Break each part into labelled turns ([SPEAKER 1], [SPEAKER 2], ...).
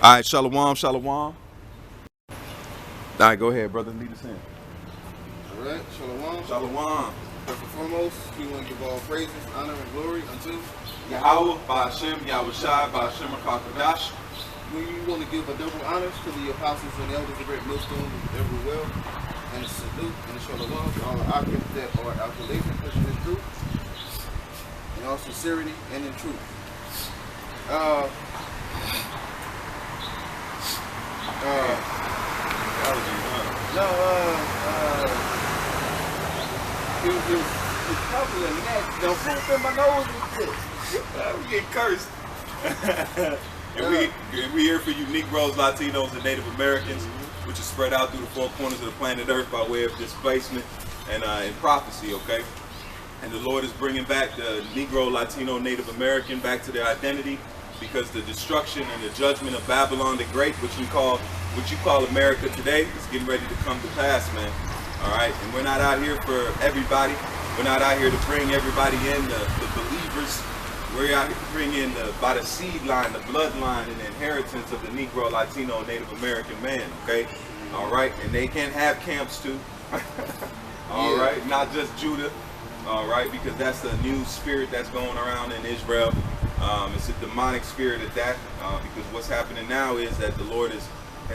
[SPEAKER 1] All right, shalom, shalom. All right, go ahead, brother. Lead us in.
[SPEAKER 2] All right, shalom.
[SPEAKER 1] Shalom.
[SPEAKER 2] First and foremost, we want to give all praises, honor, and glory unto
[SPEAKER 1] Yahweh, Ba'ashem, Yahweh Shai, Ba'ashem, Akakadash.
[SPEAKER 2] We want to give a double honors to the apostles and elders of Great Millstone everywhere, and a salute and a shalom to all the occupants that are out the labor pushing this truth, in all sincerity and in truth. No, it's probably a neck. Don't put in my nose and shit.
[SPEAKER 1] We get cursed. and we here for you Negroes, Latinos, and Native Americans, which is spread out through the four corners of the planet Earth by way of displacement and in prophecy, okay? And the Lord is bringing back the Negro, Latino, Native American back to their identity, because the destruction and the judgment of Babylon the Great, what you call America today, is getting ready to come to pass, man. All right, and we're not out here for everybody. We're not out here to bring everybody in, the believers. We're out here to bring in by the seed line, the bloodline, and the inheritance of the Negro, Latino, Native American man. Okay, all right, and they can have camps too. All right, not just Judah. All right, because that's the new spirit that's going around in Israel. It's a demonic spirit at that, because what's happening now is that the Lord has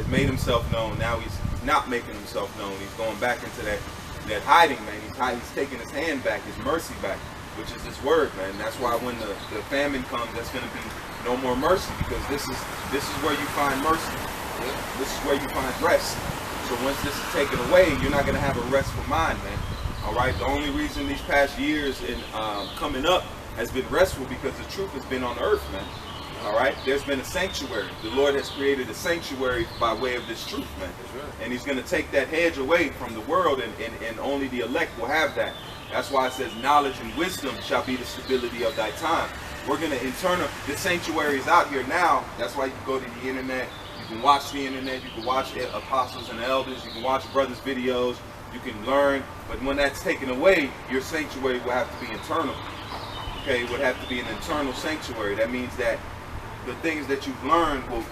[SPEAKER 1] made himself known. Now he's not making himself known. He's going back into that hiding, man. He's taking his hand back, his mercy back, which is this word, man. That's why when the famine comes, that's going to be no more mercy, because this is where you find mercy. This is where you find rest. So once this is taken away, you're not going to have a restful mind, man. All right. The only reason these past years in coming up has been restful because the truth has been on earth, man. All right. There's been a sanctuary. The Lord has created a sanctuary by way of this truth, man. And he's going to take that hedge away from the world, and only the elect will have that. That's why it says knowledge and wisdom shall be the stability of thy time. We're going to the sanctuary is out here now. That's why you can go to the internet. You can watch the internet. You can watch apostles and elders. You can watch brothers' videos. You can learn. But when that's taken away, your sanctuary will have to be internal. Okay, it would have to be an internal sanctuary. That means that the things that you've learned will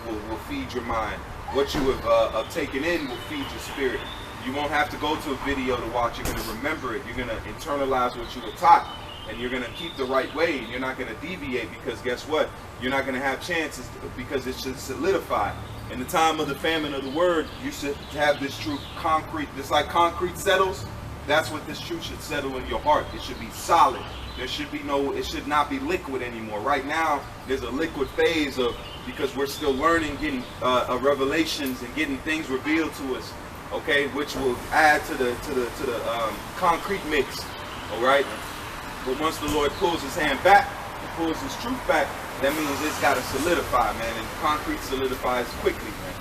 [SPEAKER 1] feed your mind. What you have taken in will feed your spirit. You won't have to go to a video to watch. You're going to remember it. You're going to internalize what you were taught, and you're going to keep the right way, and you're not going to deviate, because guess what? You're not going to have chances, because it should solidify. In the time of the famine of the word, you should have this truth concrete. Just like concrete settles, that's what this truth should settle in your heart. It should be solid. There should be it should not be liquid anymore. Right now, there's a liquid phase because we're still learning, getting revelations and getting things revealed to us, okay, which will add to the concrete mix, all right? But once the Lord pulls his hand back, and pulls his truth back, that means it's got to solidify, man, and concrete solidifies quickly, man.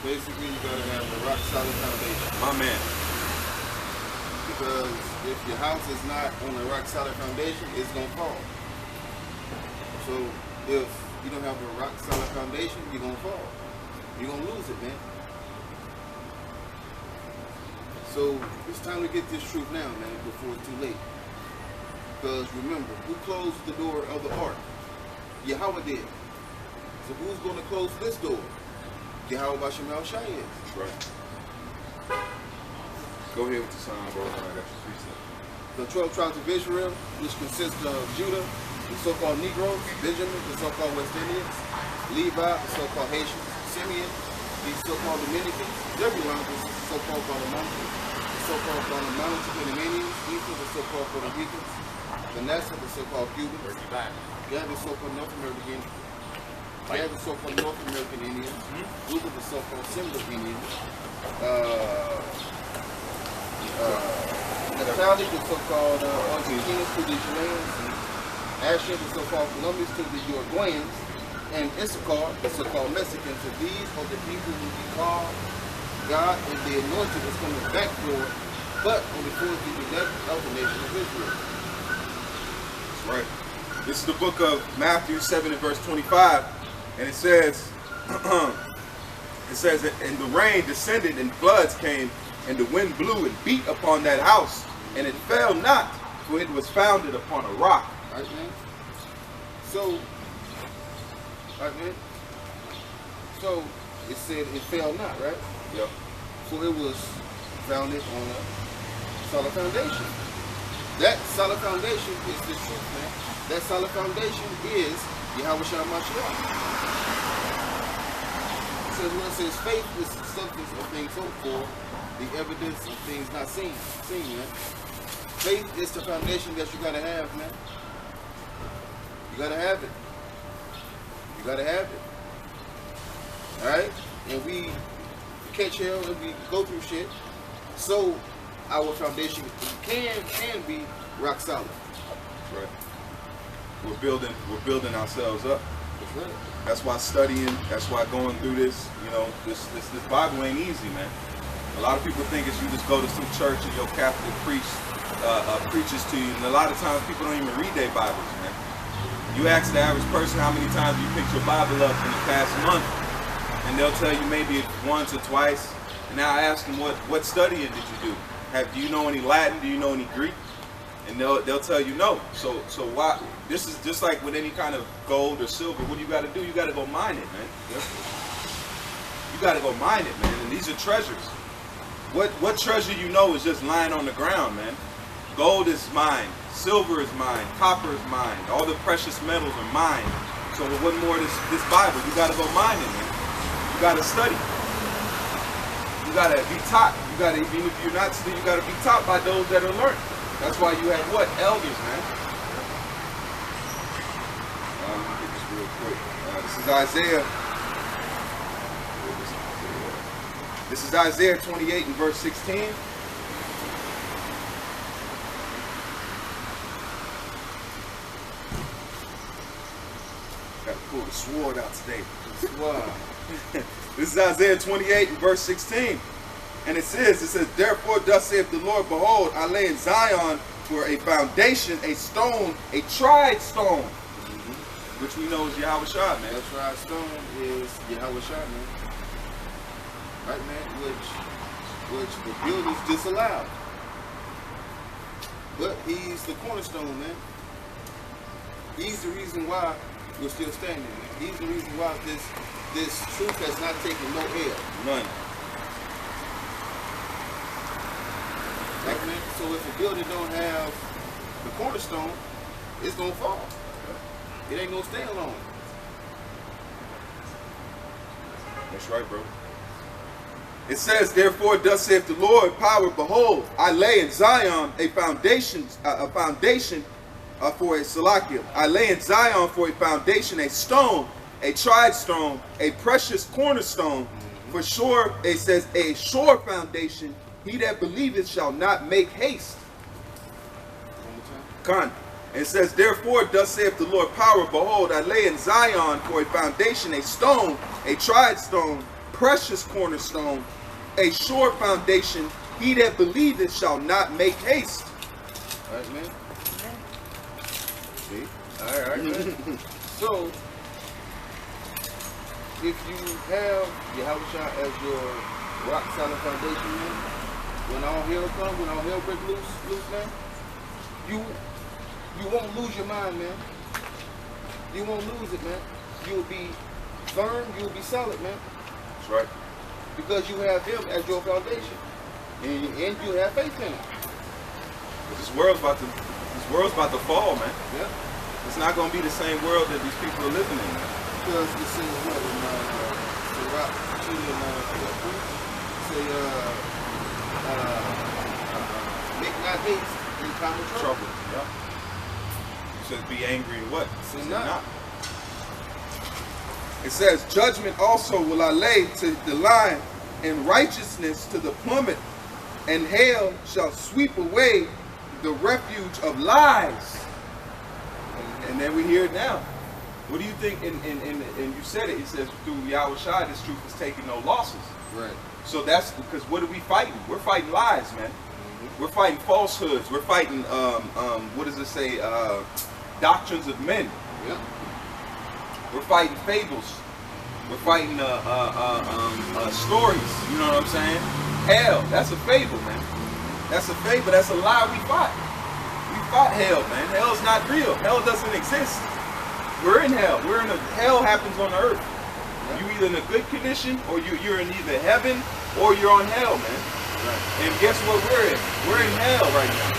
[SPEAKER 2] Basically, you got to have a rock solid foundation.
[SPEAKER 1] My man.
[SPEAKER 2] Because if your house is not on a rock solid foundation, it's going to fall. So if you don't have a rock solid foundation, you're going to fall. You're going to lose it, man. So it's time to get this truth now, man, before it's too late. Because remember, who closed the door of the ark? Yahweh did. So who's going to close this door? Yahweh Ba'ashem Shai is.
[SPEAKER 1] That's right. Go ahead with the song, bro. I got your preset.
[SPEAKER 2] The 12 tribes of Israel, which consist of Judah, the so-called Negroes, Benjamin, the so-called West Indians, Levi, the so-called Haitians, Simeon, the so-called Dominicans, Zebulon, the so-called Guatemalans, the so-called Guatemalans, Panamanians, Ephraim, the so-called Puerto Ricans, Vanessa, the so-called Cubans, Gad, the so-called North American Indians, Gad, the so-called North American Indians, Reuben, the so-called Sembled Indians, Naphtali, the so-called Argentinians to the Chileans, and Asher, the so-called Colombians to the Uruguayans, and Issachar, the so-called Mexicans. So these are the people who we call God, and the anointing is coming back for it, but only for the elect of the nation of Israel.
[SPEAKER 1] That's right. This is the book of Matthew 7 and verse 25, and it says, and the rain descended and floods came, and the wind blew and beat upon that house, and it fell not, for it was founded upon a rock.
[SPEAKER 2] Right, man? So, right, man? So it said it fell not, right?
[SPEAKER 1] Yep.
[SPEAKER 2] So it was founded on a solid foundation. That solid foundation is the truth, man. That solid foundation is Yahweh Shah Mashiach. So when it says faith is the substance of things hoped for, the evidence of things not seen, man. Faith is the foundation that you gotta have, man. You gotta have it. You gotta have it. Alright? And we catch hell and we go through shit. So our foundation can be rock solid.
[SPEAKER 1] That's right. We're building ourselves up.
[SPEAKER 2] That's right.
[SPEAKER 1] That's why studying, that's why going through this, you know, this Bible ain't easy, man. A lot of people think it's you just go to some church and your Catholic priest preaches to you, and a lot of times people don't even read their Bibles, man. You ask the average person how many times you picked your Bible up in the past month, and they'll tell you maybe once or twice. And now I ask them, what studying did you do? Do you know any Latin? Do you know any Greek? And they'll tell you no. So why? This is just like with any kind of gold or silver. What do you got to do? You got to go mine it, man. You got to go mine it, man. And these are treasures. What treasure you know is just lying on the ground, man. Gold is mine. Silver is mine. Copper is mine. All the precious metals are mine. So what more this Bible? You got to go mine it, man. You got to study. You got to be taught. You got to, even if you're not studying, you got to be taught by those that are learned. That's why you have what? Elders, man. Let me get this real quick. This is Isaiah. This is Isaiah 28 and verse 16. Got to pull the sword out today.
[SPEAKER 2] Wow.
[SPEAKER 1] This is Isaiah 28 and verse 16. And it says, therefore thus saith the Lord, behold, I lay in Zion for a foundation, a stone, a tried stone, which we know is Yahweh Shah, man.
[SPEAKER 2] That tried stone is Yahweh Shah, man. Right, man? Which the builders disallowed. But he's the cornerstone, man. He's the reason why we're still standing, man. He's the reason why this truth has not taken no air.
[SPEAKER 1] None.
[SPEAKER 2] Right, man? So if a building don't have the cornerstone, it's gonna fall. It ain't gonna stay alone.
[SPEAKER 1] That's right, bro. It says, therefore, thus saith the Lord, power, behold, I lay in Zion a foundation for a Salakia. I lay in Zion for a foundation, a stone, a tried stone, a precious cornerstone. For sure, it says, a sure foundation. He that believeth shall not make haste. Con. It says, therefore, thus saith the Lord, power, behold, I lay in Zion for a foundation, a stone, a tried stone, precious cornerstone, a sure foundation. He that believeth shall not make haste.
[SPEAKER 2] All right, man. See? All right, man. So, if you have Yahweh Shah as your rock solid foundation, man, when all hell comes, when all hell breaks loose, man, you won't lose your mind, man. You won't lose it, man. You'll be firm, you'll be solid, man.
[SPEAKER 1] That's right.
[SPEAKER 2] Because you have him as your foundation. And you have faith in him.
[SPEAKER 1] This world's about to fall, man.
[SPEAKER 2] Yeah.
[SPEAKER 1] It's not going to be the same world that these people are living in, man.
[SPEAKER 2] Because it says what in Sirach, make not haste in time of trouble.
[SPEAKER 1] Yeah. It says be angry and what?
[SPEAKER 2] Sin not.
[SPEAKER 1] It says, judgment also will I lay to the line, and righteousness to the plummet, and hell shall sweep away the refuge of lies. And then we hear it now. What do you think? And you said it. It says through Yahweh Shai, this truth is taking no losses.
[SPEAKER 2] Right.
[SPEAKER 1] So that's because what are we fighting? We're fighting lies, man. We're fighting falsehoods. We're fighting what does it say? Doctrines of men.
[SPEAKER 2] Yep.
[SPEAKER 1] We're fighting fables. We're fighting stories. You know what I'm saying? Hell, that's a fable, man. That's a fable. That's a lie we fought. We fought hell, man. Hell's not real. Hell doesn't exist. We're in hell. Hell happens on the earth. You either in a good condition, or you're in either heaven or you're on hell, man.
[SPEAKER 2] Right.
[SPEAKER 1] And guess what we're in? We're in hell right now.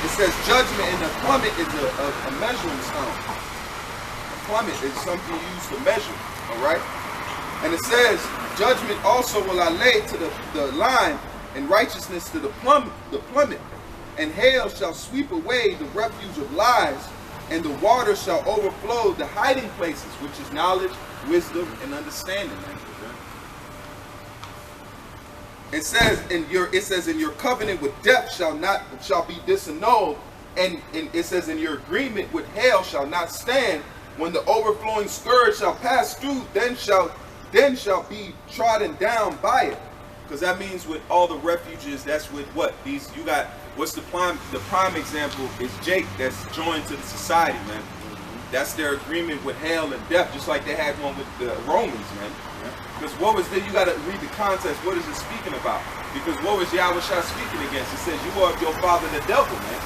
[SPEAKER 1] It says judgment, and the plummet is a measuring stone. A plummet is something used to measure, all right? And it says, judgment also will I lay to the line, and righteousness to the plummet. And hail shall sweep away the refuge of lies, and the water shall overflow the hiding places, which is knowledge, wisdom, and understanding. It says in your covenant with death shall be disannulled, and it says in your agreement with hell shall not stand. When the overflowing scourge shall pass through, then shall be trodden down by it. Because that means with all the refuges, that's with what? You got, what's the prime example is Jake that's joined to the society, man. That's their agreement with hell and death, just like they had one with the Romans, man. Because what was there? You got to read the context. What is it speaking about? Because what was Yahweh Shah speaking against? It says, you are of your father the devil, man.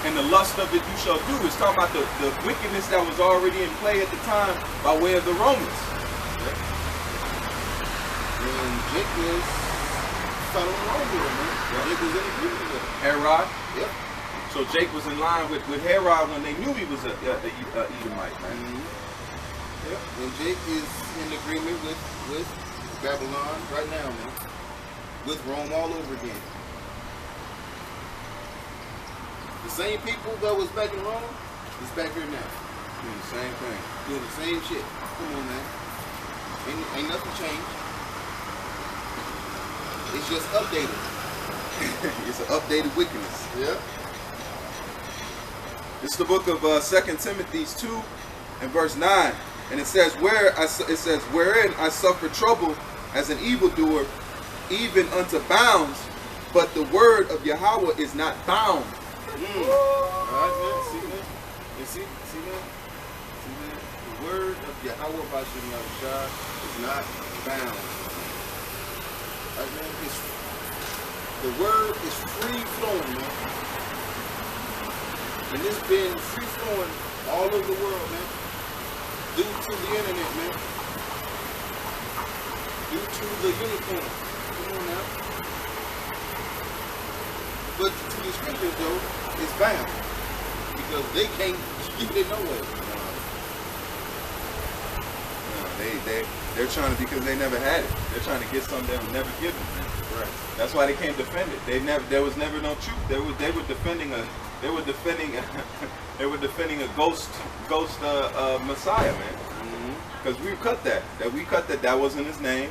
[SPEAKER 1] And the lust of it you shall do. It's talking about the wickedness that was already in play at the time by way of the Romans.
[SPEAKER 2] And Jake was following along with him, man. Jake was in agreement with him.
[SPEAKER 1] Herod.
[SPEAKER 2] Yep.
[SPEAKER 1] So Jake was in line with Herod when they knew he was a Edomite, man.
[SPEAKER 2] Yep. And Jake is in agreement with Babylon right now, man. With Rome all over again. The same people that was back in Rome is back here now.
[SPEAKER 1] Doing the same thing.
[SPEAKER 2] Doing the same shit. Come on, man. Ain't nothing changed. It's just updated.
[SPEAKER 1] It's an updated wickedness.
[SPEAKER 2] Yeah.
[SPEAKER 1] This is the book of 2 Timothy 2 and verse 9. And it says, wherein I suffer trouble as an evildoer, even unto bounds, but the word of Yahweh is not bound.
[SPEAKER 2] All right, man. See that? You see that? See that? The word of Yahweh Bashem Yahushua is not bound. Right, man? The word is free flowing, man. And it's been free flowing all over the world, man. Due to the internet, man. Due to the unicorn. Come on now. But to the scriptures, though, it's bound. Because they can't keep it nowhere.
[SPEAKER 1] They're trying to, because they never had it. They're trying to get something that was never given.
[SPEAKER 2] Right.
[SPEAKER 1] That's why they can't defend it. There was never no truth. They were defending a ghost Messiah, man. Because we cut that. That wasn't his name.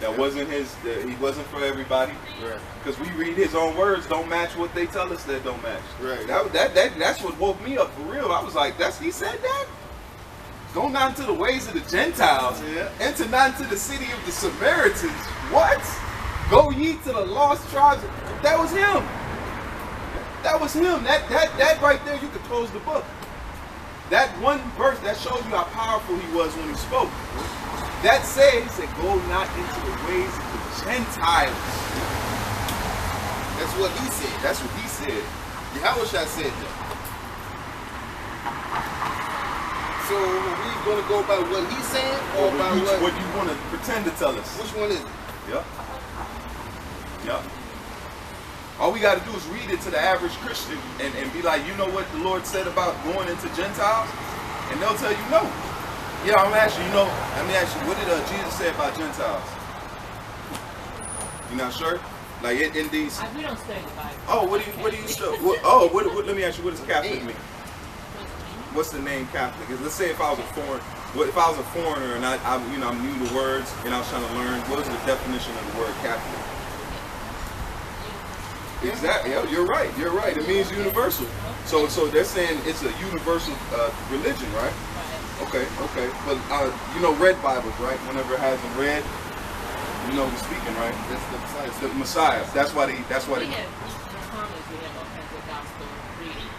[SPEAKER 1] That wasn't his. He wasn't for everybody.
[SPEAKER 2] Right.
[SPEAKER 1] Because we read his own words don't match what they tell us that don't match.
[SPEAKER 2] Right.
[SPEAKER 1] That's what woke me up for real. I was like, he said that. Go not into the ways of the Gentiles.
[SPEAKER 2] Yeah.
[SPEAKER 1] Enter not into the city of the Samaritans. What? Go ye to the lost tribes. That was him. That was him. That right there, you could close the book. That one verse that shows you how powerful he was when he spoke. That said, he said, go not into the ways of the Gentiles.
[SPEAKER 2] That's what he said.
[SPEAKER 1] That's what he said.
[SPEAKER 2] Yahweh Shah said that. So are we going to go by what he's saying or by
[SPEAKER 1] what you want to pretend to tell us?
[SPEAKER 2] Which one is it?
[SPEAKER 1] Yep. Yep. All we got to do is read it to the average Christian and be like, you know what the Lord said about going into Gentiles? And they'll tell you no. Yeah, I'm asking you, let me ask you, what did Jesus say about Gentiles? You not sure? Like in these.
[SPEAKER 3] We don't study the Bible.
[SPEAKER 1] Oh, what do you still? Let me ask you, what does Catholic mean? What's the name Catholic? Let's say if I was a foreigner and I'm new to words and I was trying to learn, what is the definition of the word Catholic? Exactly. You're right. It means universal. So they're saying it's a universal religion, right? Okay. But red Bibles, right? Whenever it has a red, you know who's speaking, right?
[SPEAKER 2] That's the Messiah.
[SPEAKER 1] It's the Messiah. That's why they.
[SPEAKER 3] We have all kinds of gospel reading.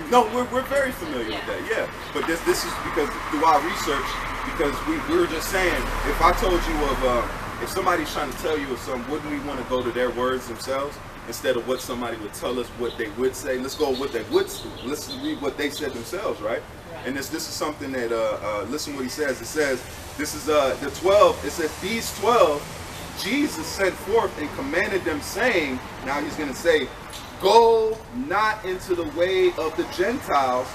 [SPEAKER 1] No, we're very familiar with that. Yeah. But this is because through our research, because we were just saying, if I told you of if somebody's trying to tell you of something, wouldn't we want to go to their words themselves instead of what somebody would tell us what they would say? Let's go with what they would. Let's read what they said themselves, right? And this is something that listen what he says. It says this is the 12. It says these 12 Jesus sent forth and commanded them, saying, now he's going to say, go not into the way of the Gentiles,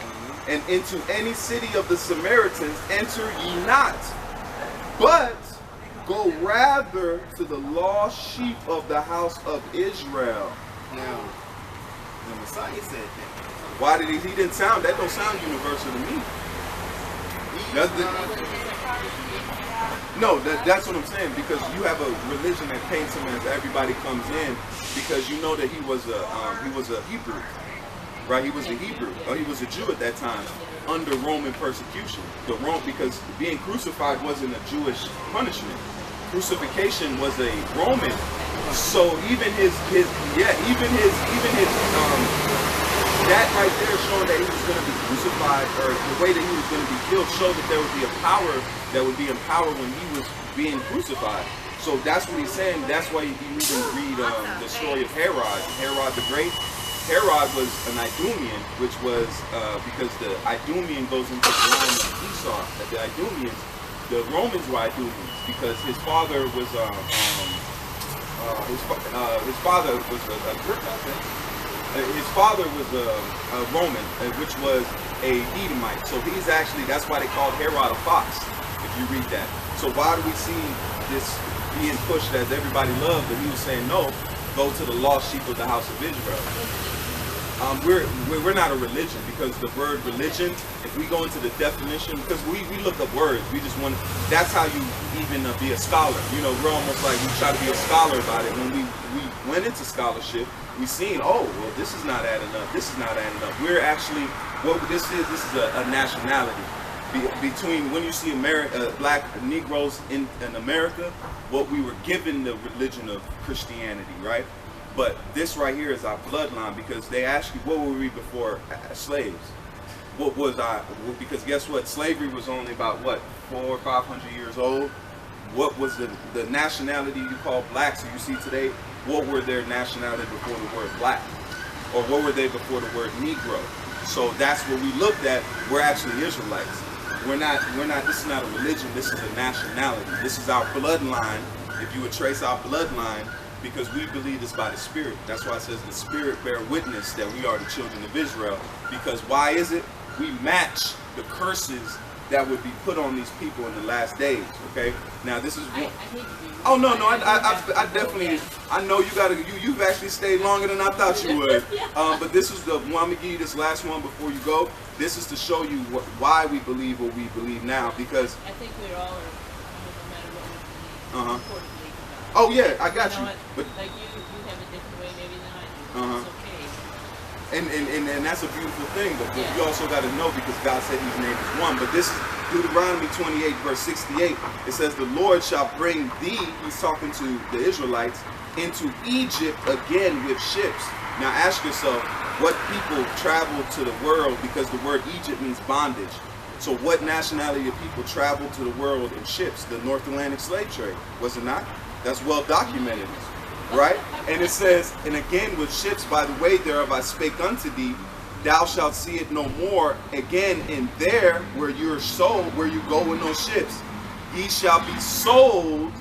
[SPEAKER 1] and into any city of the Samaritans enter ye not, but go rather to the lost sheep of the house of Israel.
[SPEAKER 2] Now, the Messiah said that.
[SPEAKER 1] Why did he didn't sound, that don't sound universal to me. No, that's what I'm saying, because you have a religion that paints him as everybody comes in, because you know that he was a Hebrew, right? He was a Hebrew, or he was a Jew at that time, under Roman persecution. Because being crucified wasn't a Jewish punishment. Crucifixion was a Roman. So even that right there showing that he was going to be crucified, or the way that he was going to be killed, showed that there would be a power that would be in power when he was being crucified. So that's what he's saying. That's why you even read the story of Herod the Great. Herod was an Idumean, which was because the Idumean goes into the line of Esau. That the Idumeans, the Romans were Idumeans because his father was his father was a Greek, I think. His father was a Roman, which was a Edomite. So he's actually, that's why they called Herod a fox, if you read that. So why do we see this being pushed as everybody loved, but he was saying, no, go to the lost sheep of the house of Israel. We're not a religion, because the word religion, if we go into the definition, because we look up words, we just want to, that's how you even be a scholar. You know, we're almost like we try to be a scholar about it. When we went into scholarship, we seen, oh, well, this is not adding up. This is not adding up. We're actually, what this is a nationality. Between when you see black Negroes in America, what we were given the religion of Christianity, right? But this right here is our bloodline, because they ask you, what were we before slaves? What was because guess what? Slavery was only about, what, 400 or 500 years old? What was the nationality you call blacks that you see today? What were their nationality before the word black? Or what were they before the word Negro? So that's what we looked at. We're actually Israelites. We're not, this is not a religion, this is a nationality. This is our bloodline. If you would trace our bloodline, because we believe this by the Spirit. That's why it says the Spirit bear witness that we are the children of Israel. Because why is it? We match the curses that would be put on these people in the last days. Okay. Now this is. I oh no, I definitely. I know you gotta. You've actually stayed longer than I thought you would. But this is the one. I'm gonna give you this last one before you go. This is to show you why we believe what we believe now. Because
[SPEAKER 3] I think we all are, no matter what we believe.
[SPEAKER 1] Oh yeah, I got you. But
[SPEAKER 3] like you have a different way maybe than I do. It's okay.
[SPEAKER 1] And that's a beautiful thing, but you also got to know, because God said His name is one. But this is Deuteronomy 28, verse 68. It says, the Lord shall bring thee, he's talking to the Israelites, into Egypt again with ships. Now ask yourself, what people traveled to the world, because the word Egypt means bondage. So what nationality of people traveled to the world in ships? The North Atlantic slave trade, was it not? That's well documented, right? And it says, and again with ships, by the way thereof I spake unto thee, thou shalt see it no more again. And there where you're sold, where you go in those ships, ye shall be sold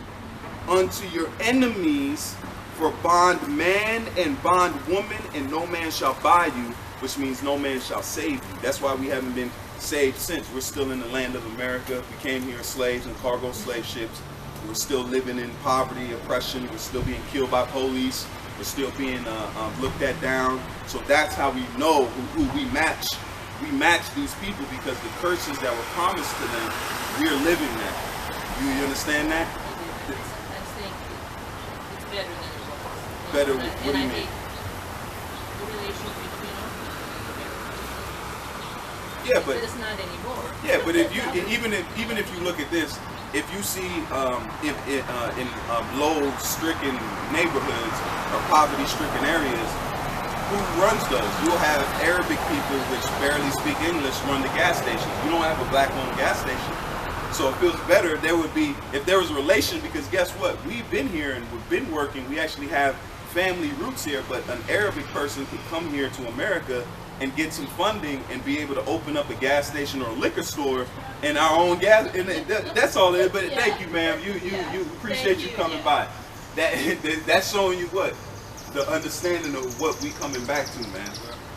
[SPEAKER 1] unto your enemies for bondman and bondwoman, and no man shall buy you, which means no man shall save you. That's why we haven't been saved since. We're still in the land of America. We came here as slaves in cargo slave ships. We're still living in poverty, oppression. We're still being killed by police. We're still being looked at down. So that's how we know who we match. We match these people because the curses that were promised to them, we're living that. You understand that?
[SPEAKER 3] I think it's better than it was.
[SPEAKER 1] Better, what do you mean?
[SPEAKER 3] The relations between us.
[SPEAKER 1] Yeah, but
[SPEAKER 3] it's not anymore.
[SPEAKER 1] Yeah, but if you even if you look at this, if you see in low-stricken neighborhoods or poverty-stricken areas, who runs those? You'll have Arabic people which barely speak English run the gas stations. You don't have a black-owned gas station. So it feels better. There would be, if there was a relation, because guess what? We've been here and we've been working. We actually have family roots here, but an Arabic person could come here to America and get some funding and be able to open up a gas station or a liquor store in our own gas. And that's all it is. But thank you, ma'am. You appreciate you coming by. That's showing you what the understanding of what we coming back to, man.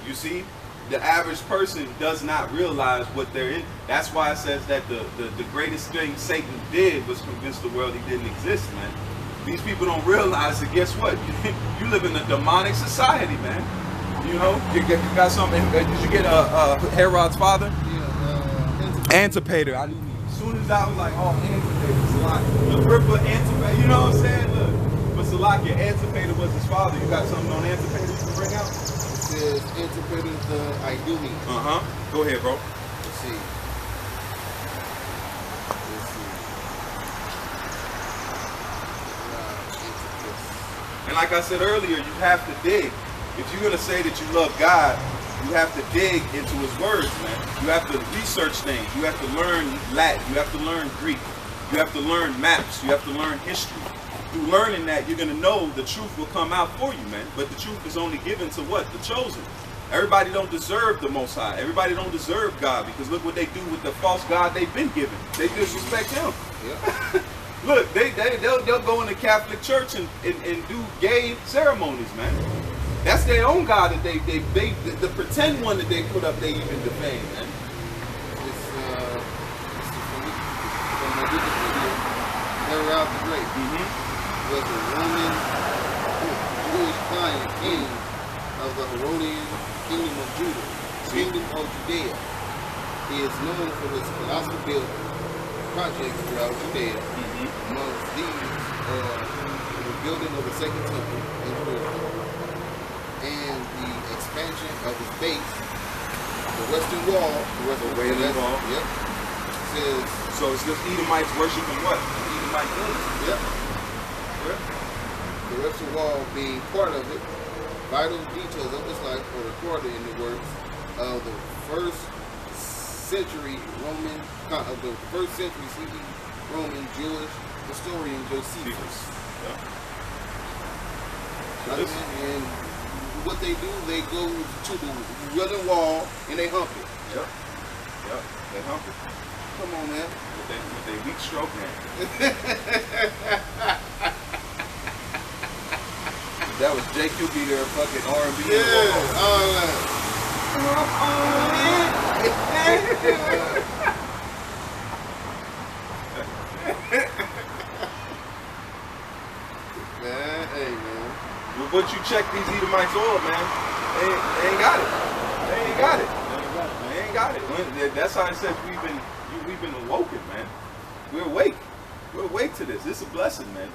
[SPEAKER 1] You see, the average person does not realize what they're in. That's why it says that the greatest thing Satan did was convince the world he didn't exist, man. These people don't realize that. Guess what? You live in a demonic society, man. You know, you got something. Did you get Herod's father?
[SPEAKER 2] Yeah,
[SPEAKER 1] Antipater. As soon as I was like, oh, Antipater, Salakia. Agrippa, Antipater. You know what I'm saying? Look, but Salakia, Antipater was his father. You got something on Antipater you can bring out?
[SPEAKER 2] It says Antipater the Idumi.
[SPEAKER 1] Go ahead, bro.
[SPEAKER 2] Let's see.
[SPEAKER 1] And like I said earlier, you have to dig. If you're gonna say that you love God, you have to dig into His words, man. You have to research things. You have to learn Latin. You have to learn Greek. You have to learn maps. You have to learn history. Through learning that, you're gonna know the truth will come out for you, man. But the truth is only given to what? The chosen. Everybody don't deserve the Most High. Everybody don't deserve God, because look what they do with the false God they've been given. They disrespect Him. Yeah. Look, they'll go in the Catholic Church and do gay ceremonies, man. That's their own God that they the pretend one that they put up, they even defame, man.
[SPEAKER 2] It's from the Wikipedia. Herod the Great was a Roman Jewish client king of the Herodian kingdom of Judah, kingdom of Judea. He is known for his colossal building projects throughout Judea. Amongst these are the building of the second temple in Jerusalem and the expansion of his base, the Western Wall.
[SPEAKER 1] The Wailing Wall.
[SPEAKER 2] Yep. Says,
[SPEAKER 1] so it's just Edomites worshiping what? Edomite gods.
[SPEAKER 2] Yep. The Western Wall being part of it. Vital details of his life are recorded in the works of the first century CE Roman Jewish historian Josephus. And what they do, they go to the Wailing Wall and they hump it.
[SPEAKER 1] Yep. They hump it.
[SPEAKER 2] Come on, man.
[SPEAKER 1] With their weak stroke hand. That was JQB there, fucking R&B.
[SPEAKER 2] Yeah, all that. Man, hey, man.
[SPEAKER 1] But you check these Edomites oil, man. They ain't got it. They ain't got it. They ain't got it. That's how it says we've been awoken, man. We're awake. We're awake to this. This is a blessing, man.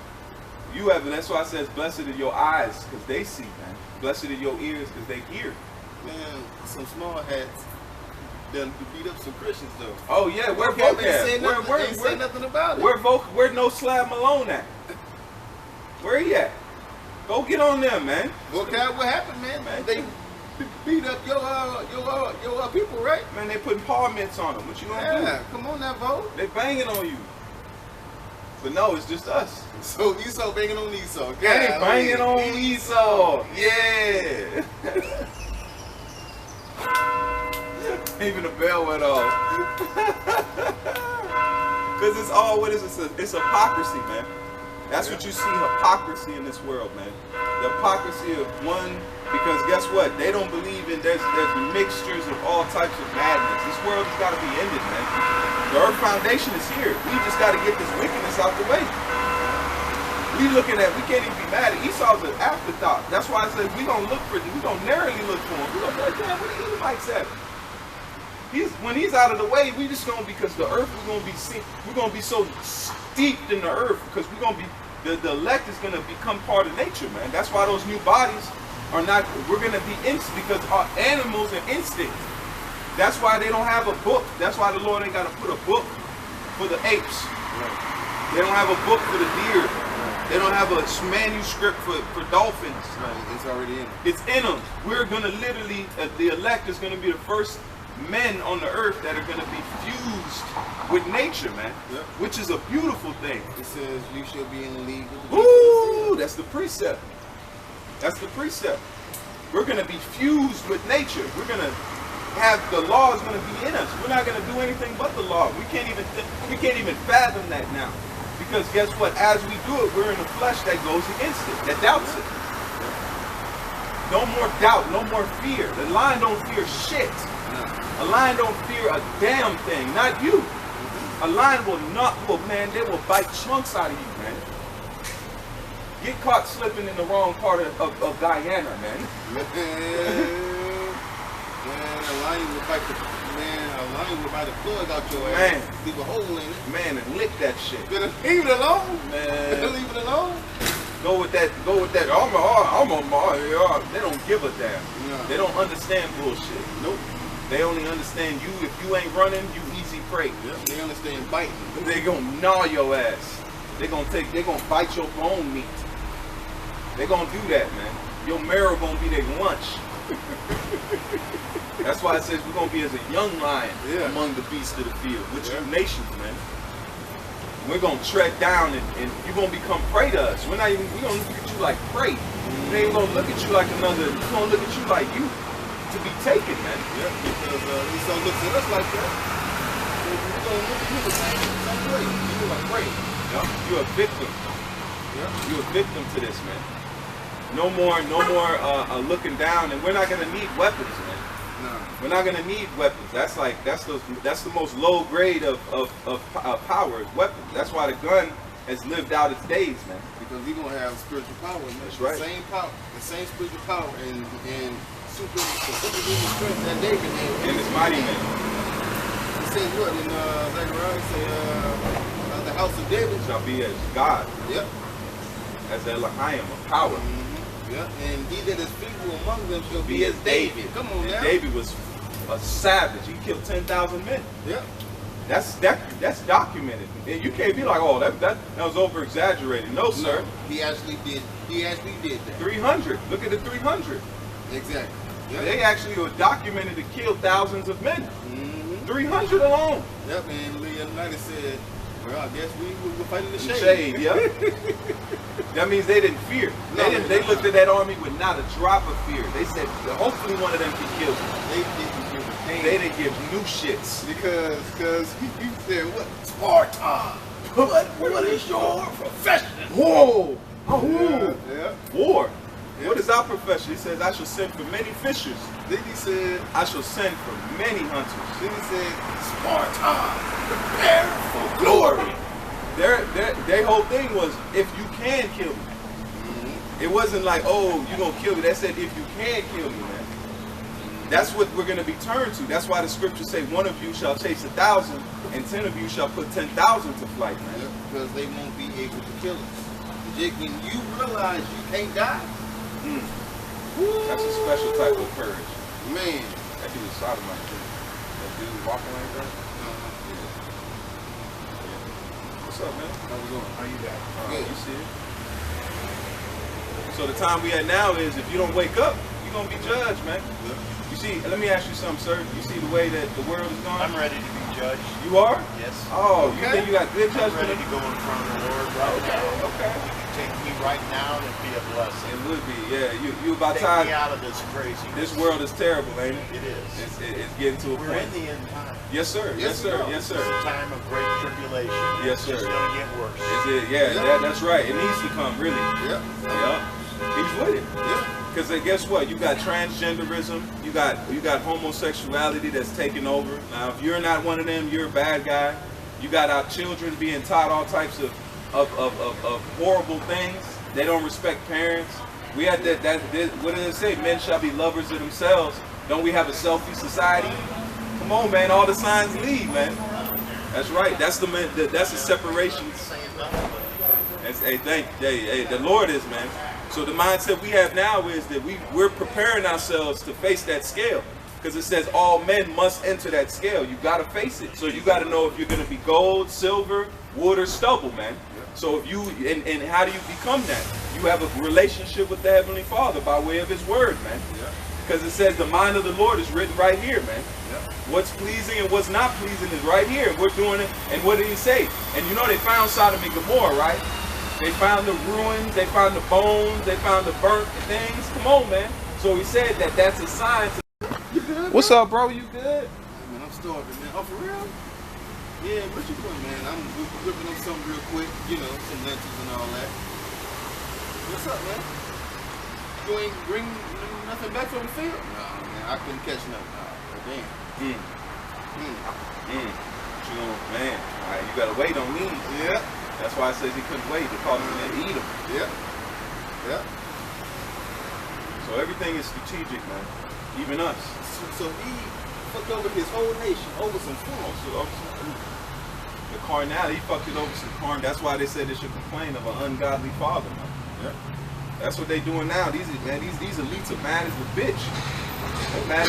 [SPEAKER 1] You have it. That's why it says, blessed are your eyes, because they see, man. Blessed are your ears, because they hear.
[SPEAKER 2] Man, some small hats done beat up some Christians, though.
[SPEAKER 1] Oh, yeah. Where Voc at?
[SPEAKER 2] Ain't say nothing about it.
[SPEAKER 1] Where No Slab Malone at? Where he at? Go get on them, man.
[SPEAKER 2] Vocab, what happened, man? They beat up your people, right?
[SPEAKER 1] Man, they putting paw mints on them. What you gonna do?
[SPEAKER 2] Yeah, come on now, Vo.
[SPEAKER 1] They banging on you. But no, it's just us.
[SPEAKER 2] So Esau banging on Esau.
[SPEAKER 1] They banging on Esau. Yeah. Even the bell went off. Because it's all what is it? It's hypocrisy, man. That's what you see, hypocrisy in this world, man. The hypocrisy of one, because guess what? They don't believe in, there's mixtures of all types of madness. This world has got to be ended, man. The earth foundation is here. We just got to get this wickedness out the way. We can't even be mad at Esau's an afterthought. That's why I said we're going to narrowly look for him. We're going to be like, damn, what the Edomites at? When he's out of the way, we just going to, because the earth, we're going to be so steeped in the earth, because we're going to be, the elect is going to become part of nature, man. That's why those new bodies are not, we're going to be because our animals are instinct. That's why they don't have a book. That's why the Lord ain't got to put a book for the apes. Right. They don't have a book for the deer. Right. They don't have a manuscript for dolphins.
[SPEAKER 2] Right. It's already in them.
[SPEAKER 1] It's in them. We're going to literally, the elect is going to be the first men on the earth that are going to be fused with nature, man. Yep. Which is a beautiful thing.
[SPEAKER 2] It says you shall be in the league with the
[SPEAKER 1] Ooh, that's the precept. That's the precept. We're going to be fused with nature. We're going to have the law is going to be in us. We're not going to do anything but the law. We can't even fathom that now. Because guess what? As we do it, we're in the flesh that goes against it, that doubts it. No more doubt, no more fear. The lion don't fear shit. A lion don't fear a damn thing, not you. A lion will not, well, man, they will bite chunks out of you, man. Get caught slipping in the wrong part of Guyana, man.
[SPEAKER 2] Man, a lion will bite the plug out your
[SPEAKER 1] Man.
[SPEAKER 2] ass. Leave a hole in it.
[SPEAKER 1] Man, and lick that shit.
[SPEAKER 2] Better leave it alone.
[SPEAKER 1] Man.
[SPEAKER 2] Leave it alone.
[SPEAKER 1] Go with that. I'm on my. They don't give a damn.
[SPEAKER 2] No.
[SPEAKER 1] They don't understand bullshit.
[SPEAKER 2] Nope.
[SPEAKER 1] They only understand you. If you ain't running, you easy prey.
[SPEAKER 2] Yep. They understand biting.
[SPEAKER 1] They gonna gnaw your ass. They gonna bite your bone meat. They gonna do that, man. Your marrow gonna be their lunch. That's why it says we're gonna be as a young lion among the beasts of the field, which you nations, man. We're gonna tread down and you're gonna become prey to us. We're gonna look at you like prey. They ain't gonna look at you like another. We're gonna look at you like you to be taken, man.
[SPEAKER 2] Yeah, because Esau looks at us like that. We're gonna look at you the same way. You're like prey.
[SPEAKER 1] Yeah. You're a victim.
[SPEAKER 2] Yeah.
[SPEAKER 1] You're a victim to this, man. No more looking down, and we're not gonna need weapons, man.
[SPEAKER 2] No.
[SPEAKER 1] We're not gonna need weapons. That's the most low grade of power is weapons. That's why the gun has lived out its days, man.
[SPEAKER 2] Because we're gonna have spiritual power. Man.
[SPEAKER 1] That's right.
[SPEAKER 2] The same power, the same spiritual power, and superhuman strength that David had.
[SPEAKER 1] And it's mighty, man.
[SPEAKER 2] It says what in Zechariah? It say the house of David
[SPEAKER 1] Shall be as God,
[SPEAKER 2] Yep.
[SPEAKER 1] as Elohim, of power.
[SPEAKER 2] Yeah, and he that is feeble among them shall
[SPEAKER 1] Be as David.
[SPEAKER 2] Come on
[SPEAKER 1] And
[SPEAKER 2] now.
[SPEAKER 1] David was a savage. He killed 10,000 men.
[SPEAKER 2] Yeah.
[SPEAKER 1] That's documented. And you can't be like, oh, that was over exaggerated. No, sir.
[SPEAKER 2] No, he actually did. He actually did that.
[SPEAKER 1] 300. Look at the 300.
[SPEAKER 2] Exactly. Yep.
[SPEAKER 1] They actually were documented to kill thousands of men.
[SPEAKER 2] Mm-hmm.
[SPEAKER 1] 300 alone.
[SPEAKER 2] Yep. And Leonidas said, "Well, I guess we were fighting the
[SPEAKER 1] In the
[SPEAKER 2] shade."
[SPEAKER 1] shade, yeah. That means they didn't fear.
[SPEAKER 2] No,
[SPEAKER 1] They looked at that army with not a drop of fear. They said, hopefully one of them can kill them.
[SPEAKER 2] They didn't give a damn.
[SPEAKER 1] They didn't give new shits.
[SPEAKER 2] because he said, "What Sparta?
[SPEAKER 1] What is your profession? Whoa! Oh,
[SPEAKER 2] Yeah.
[SPEAKER 1] war. What is our profession? He says, I shall send for many fishers.
[SPEAKER 2] Then he said,
[SPEAKER 1] I shall send for many hunters.
[SPEAKER 2] then he said, Sparta, prepare for glory.
[SPEAKER 1] Their whole thing was, if you can kill me. It wasn't like, oh, you're going to kill me. They said, if you can kill me, man. That's what we're going to be turned to. That's why the scriptures say, one of you shall chase 1,000, and 10 of you shall put 10,000 to flight, man.
[SPEAKER 2] Yeah, because they won't be able to kill us. Jake, when you realize you can't die,
[SPEAKER 1] That's a special type of courage.
[SPEAKER 2] man.
[SPEAKER 1] That dude was sodomite, too. That dude walking like that. What's up, man?
[SPEAKER 2] How we going?
[SPEAKER 4] How you doing?
[SPEAKER 2] Good.
[SPEAKER 1] You see it? So the time we at now is, if you don't wake up, you're going to be judged, man.
[SPEAKER 2] Yeah.
[SPEAKER 1] You see, let me ask you something, sir. You see the way that the world is going?
[SPEAKER 4] I'm ready to be judged.
[SPEAKER 1] You are?
[SPEAKER 4] Yes.
[SPEAKER 1] Oh, you
[SPEAKER 2] Okay.
[SPEAKER 1] think you got good
[SPEAKER 4] I'm
[SPEAKER 1] judgment?
[SPEAKER 4] ready to go in front of the Lord right now.
[SPEAKER 1] Okay.
[SPEAKER 4] Take me right now and it'd be a blessing.
[SPEAKER 1] It would be, yeah. You about
[SPEAKER 4] Take
[SPEAKER 1] time.
[SPEAKER 4] me out of this crazy.
[SPEAKER 1] This world is terrible, ain't it?
[SPEAKER 4] It is.
[SPEAKER 1] It's getting to a
[SPEAKER 4] We're
[SPEAKER 1] point.
[SPEAKER 4] in the end time.
[SPEAKER 1] Yes, sir. Yes, sir. Yes,
[SPEAKER 4] It's
[SPEAKER 1] sir.
[SPEAKER 4] a time of great tribulation.
[SPEAKER 1] Yes,
[SPEAKER 4] It's just
[SPEAKER 1] sir.
[SPEAKER 4] going to get worse.
[SPEAKER 1] Is it? Yeah, that's right. It needs to come, really.
[SPEAKER 2] Yeah.
[SPEAKER 1] Yeah. He's with it.
[SPEAKER 2] Yeah.
[SPEAKER 1] Because guess what? You got transgenderism. You got homosexuality that's taking over. Now, if you're not one of them, you're a bad guy. You got our children being taught all types of horrible things. They don't respect parents. We had what did it say? Men shall be lovers of themselves. Don't we have a selfie society? Come on, man. All the signs lead, man. That's right. That's the separation. Hey, the Lord is, man. So the mindset we have now is that we're preparing ourselves to face that scale. Because it says all men must enter that scale. You got to face it. So you got to know if you're going to be gold, silver, wood, or stubble, man. So if you, and how do you become that? You have a relationship with the Heavenly Father by way of His Word, man. Because it says the mind of the Lord is written right here, man. What's pleasing and what's not pleasing is right here. We're doing it. And what did He say? And you know they found Sodom and Gomorrah, right? They found the ruins, they found the bones, they found the burnt things. Come on, man. So he said that that's a sign to.
[SPEAKER 2] You good?
[SPEAKER 1] What's up, bro? You good?
[SPEAKER 2] Man, I'm starving, man. Oh, for real? Yeah, what you doing, man? I'm whipping up something real quick. You know, some lentils and all that. What's up, man? You ain't bring nothing back from the field? Nah, man. I couldn't catch nothing. Nah, damn.
[SPEAKER 1] You know, man, all right, you gotta wait on me.
[SPEAKER 2] Yeah.
[SPEAKER 1] That's why I said he couldn't wait. They called him and eat him.
[SPEAKER 2] Yeah. Yeah.
[SPEAKER 1] So everything is strategic, man. Even us.
[SPEAKER 2] So he fucked over his whole nation over some food.
[SPEAKER 1] The carnality, he fucked it over some carn. That's why they said they should complain of an ungodly father, man.
[SPEAKER 2] Yeah.
[SPEAKER 1] That's what they doing now. These elites are mad as a bitch. They mad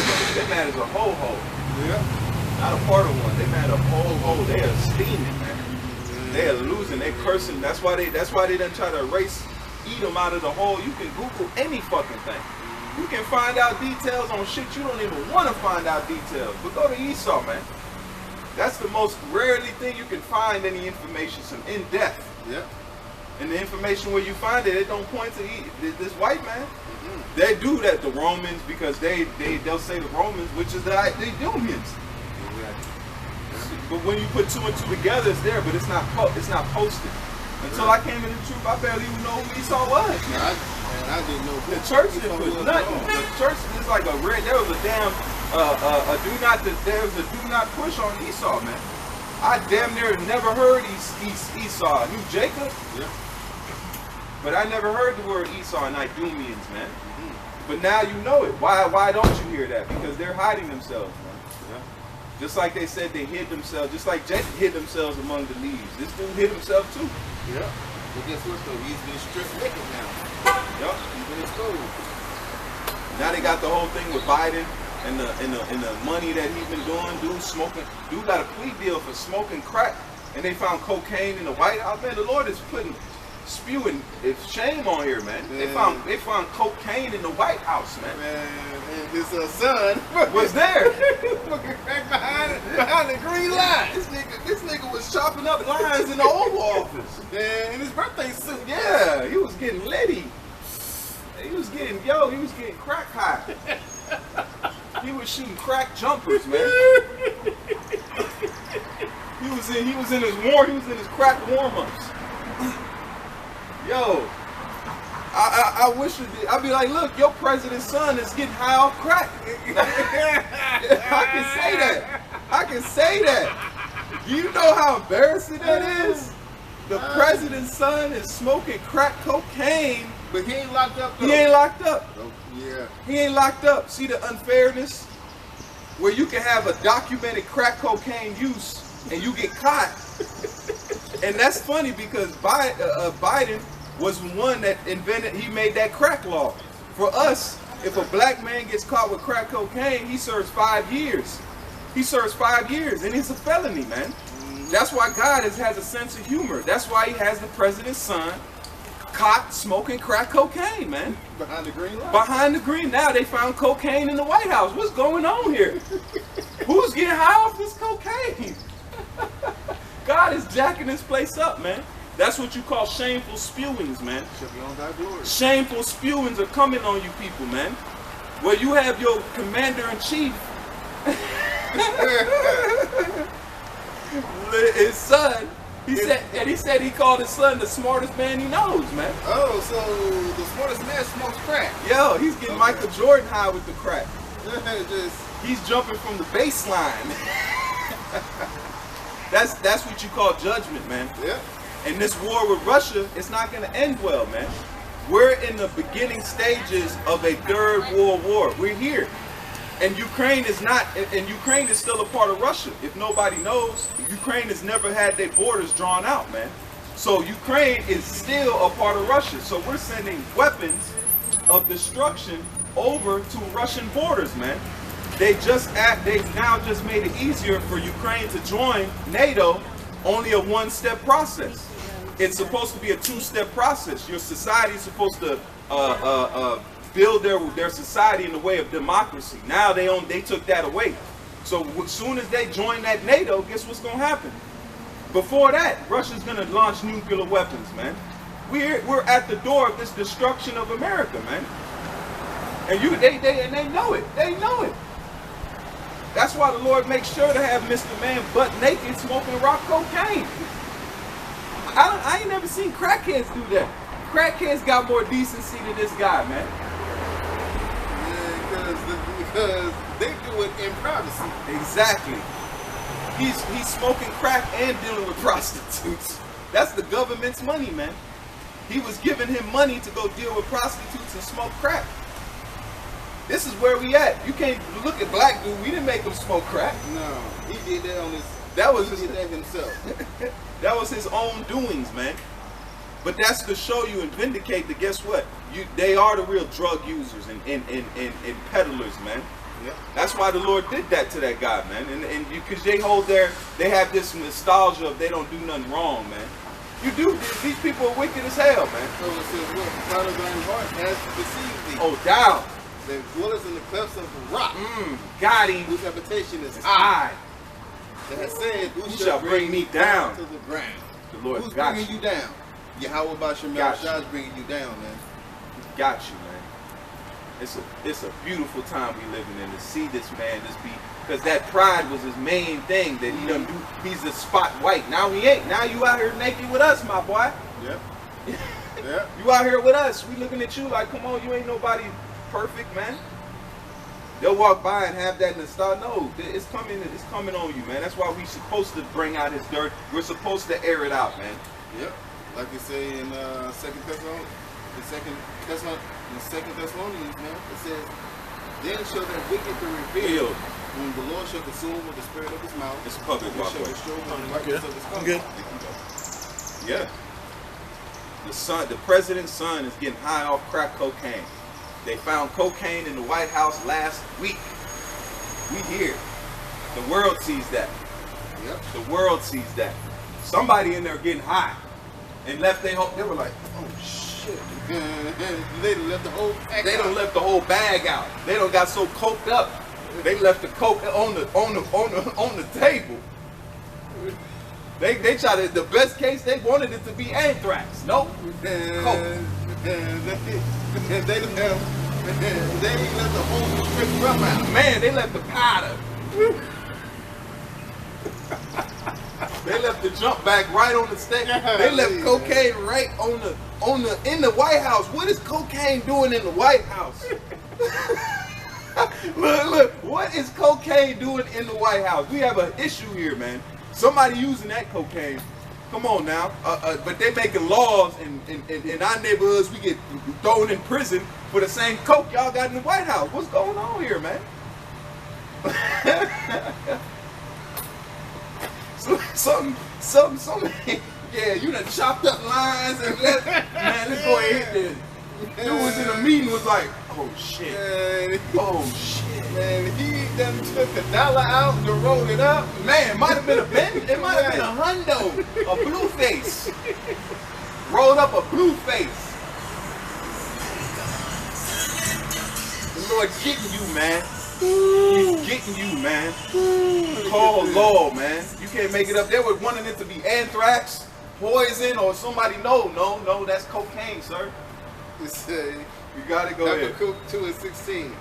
[SPEAKER 1] as a ho-ho.
[SPEAKER 2] Yeah.
[SPEAKER 1] Not a part of one. They mad a ho-ho. They are steaming, man. They are losing. They cursing. That's why they done try to erase Edom out of the hole. You can Google any fucking thing. You can find out details on shit you don't even want to find out details. But go to Esau, man. That's the most rarely thing you can find any information, some in-depth.
[SPEAKER 2] Yeah.
[SPEAKER 1] And the information where you find it don't point to this white man. They do that, the Romans, because they'll say the Romans, which is the Idumeans. But when you put two and two together, it's there, but it's not posted. Until I came into the truth, I barely even know who Esau was.
[SPEAKER 2] I didn't know.
[SPEAKER 1] The church didn't put nothing. The church is like a red. There was a damn there was a do not push on Esau, man. I damn near never heard Esau. I knew Jacob,
[SPEAKER 2] Yeah.
[SPEAKER 1] but I never heard the word Esau and Idumeans, man. But now you know it. Why don't you hear that? Because they're hiding themselves, man.
[SPEAKER 2] Yeah.
[SPEAKER 1] Just like they said they hid themselves, just like Jacob hid themselves among the leaves. This dude hid himself too.
[SPEAKER 2] Yeah. But guess what though? He's been stripped naked now.
[SPEAKER 1] Yup.
[SPEAKER 2] He's been exposed.
[SPEAKER 1] Now they got the whole thing with Biden and the money that he's been doing. Dude got a plea deal for smoking crack, and they found cocaine in the White House. Man, the Lord is spewing shame on here, man. They found cocaine in the White House, man.
[SPEAKER 2] And his son
[SPEAKER 1] Was there?
[SPEAKER 2] smoking crack behind the green line.
[SPEAKER 1] This nigga was chopping up lines in the Oval Office.
[SPEAKER 2] Man, in his birthday suit.
[SPEAKER 1] Yeah, he was getting litty. He was getting crack high. He was shooting crack jumpers, man. He was in his crack warm-ups. Yo, I wish I'd be like, look, your president's son is getting high off crack. I can say that. You know how embarrassing that is? The president's son is smoking crack cocaine.
[SPEAKER 2] But he ain't locked up though.
[SPEAKER 1] He ain't locked up.
[SPEAKER 2] Oh, yeah.
[SPEAKER 1] He ain't locked up. See the unfairness? Where you can have a documented crack cocaine use and you get caught. And that's funny because Biden was one that he made that crack law. For us, if a black man gets caught with crack cocaine, he serves 5 years. He serves 5 years and it's a felony, man. That's why God has a sense of humor. That's why he has the president's son caught smoking crack cocaine, man.
[SPEAKER 2] Behind the green line.
[SPEAKER 1] Behind the green. Now they found cocaine in the White House. What's going on here? Who's getting high off this cocaine? God is jacking this place up, man. That's what you call shameful spewings, man.
[SPEAKER 2] Shall be on thy glory.
[SPEAKER 1] Shameful spewings are coming on you people, man. Where you have your commander-in-chief, his son, he said he called his son the smartest man he knows, man.
[SPEAKER 2] Oh, so the smartest man smokes crack.
[SPEAKER 1] Yo, he's getting Michael Jordan high with the crack.
[SPEAKER 2] Just
[SPEAKER 1] He's jumping from the baseline. That's what you call judgment, man.
[SPEAKER 2] yeah.
[SPEAKER 1] And this war with Russia, it's not going to end well, man. We're in the beginning stages of a third world war. We're here. And Ukraine is not, and Ukraine is still a part of Russia. If nobody knows, Ukraine has never had their borders drawn out, man. So Ukraine is still a part of Russia. So we're sending weapons of destruction over to Russian borders, man. They've now just made it easier for Ukraine to join NATO, only a one-step process. It's supposed to be a two-step process. Your society is supposed to build their society in the way of democracy. Now they took that away. So as soon as they join that NATO, guess what's gonna happen? Before that, Russia's gonna launch nuclear weapons, man. We're at the door of this destruction of America, man. And they know it. They know it. That's why the Lord makes sure to have Mr. Man butt naked smoking rock cocaine. I ain't never seen crackheads do that. Crackheads got more decency than this guy, man.
[SPEAKER 2] Yeah, because they do it in privacy.
[SPEAKER 1] Exactly. He's smoking crack and dealing with prostitutes. That's the government's money, man. He was giving him money to go deal with prostitutes and smoke crack. This is where we at. You can't look at black dude. We didn't make him smoke crack.
[SPEAKER 2] No, he did that on his.
[SPEAKER 1] He
[SPEAKER 2] did that himself.
[SPEAKER 1] That was his own doings, man. But that's to show you and vindicate that guess what? They are the real drug users and peddlers, man.
[SPEAKER 2] Yep.
[SPEAKER 1] That's why the Lord did that to that guy, man. And because they have this nostalgia of they don't do nothing wrong, man. You do. These people are wicked as hell, man.
[SPEAKER 2] So it says, "What part of thine heart has deceived thee?"
[SPEAKER 1] Oh, down.
[SPEAKER 2] The dwellers in the clefts of the rock,
[SPEAKER 1] Got him.
[SPEAKER 2] whose habitation is high.
[SPEAKER 1] I.
[SPEAKER 2] That has said, "Who
[SPEAKER 1] Who shall bring me down?"
[SPEAKER 2] to the ground?"
[SPEAKER 1] The Lord
[SPEAKER 2] Who's
[SPEAKER 1] got
[SPEAKER 2] bringing
[SPEAKER 1] you.
[SPEAKER 2] you down? Yahweh Bashem
[SPEAKER 1] Got
[SPEAKER 2] Yahushua is bringing you down, man.
[SPEAKER 1] Got you, man. It's a beautiful time we living in to see this man just be, because that pride was his main thing that he done do. He's a spot white. Now he ain't. Now you out here naked with us, my boy.
[SPEAKER 2] Yep. Yep.
[SPEAKER 1] You out here with us. We looking at you like, come on, you ain't nobody perfect, man. They'll walk by and have that nostalgia. No, it's coming on you, man. That's why we supposed to bring out his dirt. We're supposed to air it out, man.
[SPEAKER 2] Yep. Like they say in Second Thessalonians, man, it says, "Then shall that wicked be revealed, whom the Lord shall consume with the spirit of his mouth.
[SPEAKER 1] It's a public
[SPEAKER 2] and shall
[SPEAKER 1] walkway.
[SPEAKER 2] destroy with the brightness of his coming."
[SPEAKER 4] Good.
[SPEAKER 1] Yeah. The president's son is getting high off crack cocaine. They found cocaine in the White House last week. We here. The world sees that.
[SPEAKER 2] Yep.
[SPEAKER 1] The world sees that. Somebody in there getting high and left they were like, oh shit.
[SPEAKER 2] They left the whole pack
[SPEAKER 1] They
[SPEAKER 2] out.
[SPEAKER 1] don't left the whole bag out. They don't got so coked up. They left the coke on the table. They tried to, the best case they wanted it to be anthrax. Nope. Coke.
[SPEAKER 2] They left the whole strip rum out.
[SPEAKER 1] Man, they left the powder. They left the jump bag right on the stage. They left cocaine right in the White House. What is cocaine doing in the White House? Look, what is cocaine doing in the White House? We have an issue here, man. Somebody using that cocaine. Come on now. But they making laws in our neighborhoods. We get thrown in prison for the same coke y'all got in the White House. What's going on here, man? Something. Yeah, you done chopped up lines and let's go ahead and hit this. Dude was in a meeting was like, oh shit. Oh shit.
[SPEAKER 2] Man, he done took $1 out and rolled it up.
[SPEAKER 1] Man, it might have been a Benz. It might have been a hundo, a blue face. Rolled up a blue face. The Lord getting you, man. He's getting you, man. Call law, man. You can't make it up. They were wanting it to be anthrax, poison, or somebody. No, that's cocaine, sir. You gotta go ahead.
[SPEAKER 2] Habakkuk 2:16.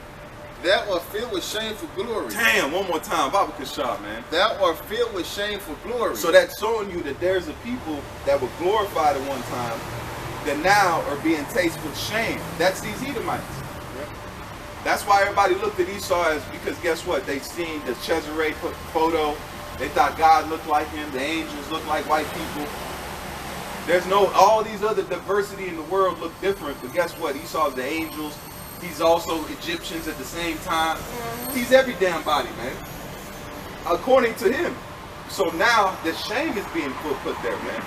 [SPEAKER 2] Thou art filled with shameful glory.
[SPEAKER 1] Damn, one more time. Baba Kashab, man.
[SPEAKER 2] Thou art filled with shameful glory.
[SPEAKER 1] So that's showing you that there's a people that were glorified at one time that now are being tasted with shame. That's these Edomites.
[SPEAKER 2] Yep.
[SPEAKER 1] That's why everybody looked at Esau as, because guess what? They seen the Cesare photo. They thought God looked like him. The angels looked like white people. There's all these other diversity in the world look different, but guess what? Esau's the angels. He's also Egyptians at the same time. He's every damn body, man. According to him. So now the shame is being put there, man.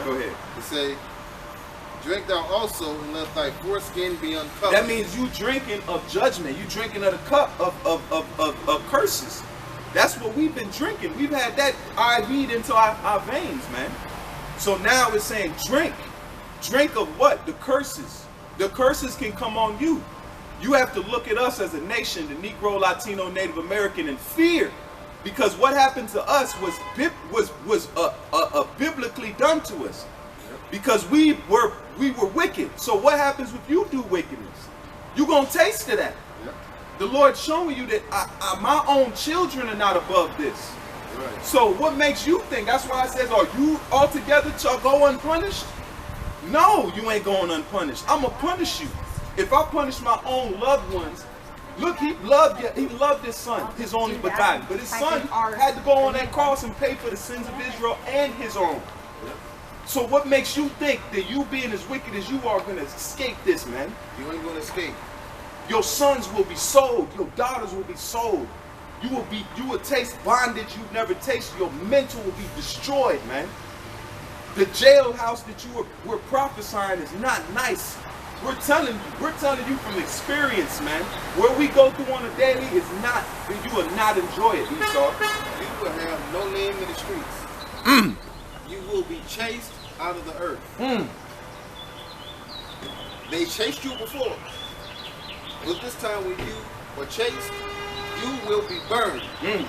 [SPEAKER 1] Go ahead.
[SPEAKER 2] To say, drink thou also, and let thy foreskin be uncovered.
[SPEAKER 1] That means you drinking of judgment. You drinking of the cup of curses. That's what we've been drinking. We've had that IV'd into our veins, man. So now it's saying drink. Drink of what? The curses. The curses can come on you. You have to look at us as a nation, the Negro, Latino, Native American, in fear, because what happened to us was biblically done to us, because we were wicked. So what happens if you do wickedness? You're gonna taste of that.
[SPEAKER 2] Yeah.
[SPEAKER 1] The Lord's showing you that my own children are not above this.
[SPEAKER 2] Right.
[SPEAKER 1] So what makes you think? That's why I says, are you altogether shall go unpunished? No, you ain't going unpunished. I'm gonna punish you. If I punish my own loved ones, look, he loved his son, his only begotten. But his son had to go on that cross and pay for the sins of Israel and his own. So what makes you think that you being as wicked as you are gonna escape this, man?
[SPEAKER 2] You ain't gonna escape.
[SPEAKER 1] Your sons will be sold. Your daughters will be sold. You will taste bondage you've never tasted. Your mental will be destroyed, man. The jailhouse that you were prophesying is not nice. We're telling you from experience, man. Where we go through on a daily is not, you will not enjoy it, Esau.
[SPEAKER 2] You will have no name in the streets. You will be chased out of the earth. They chased you before. But this time when you were chased, you will be burned.
[SPEAKER 1] You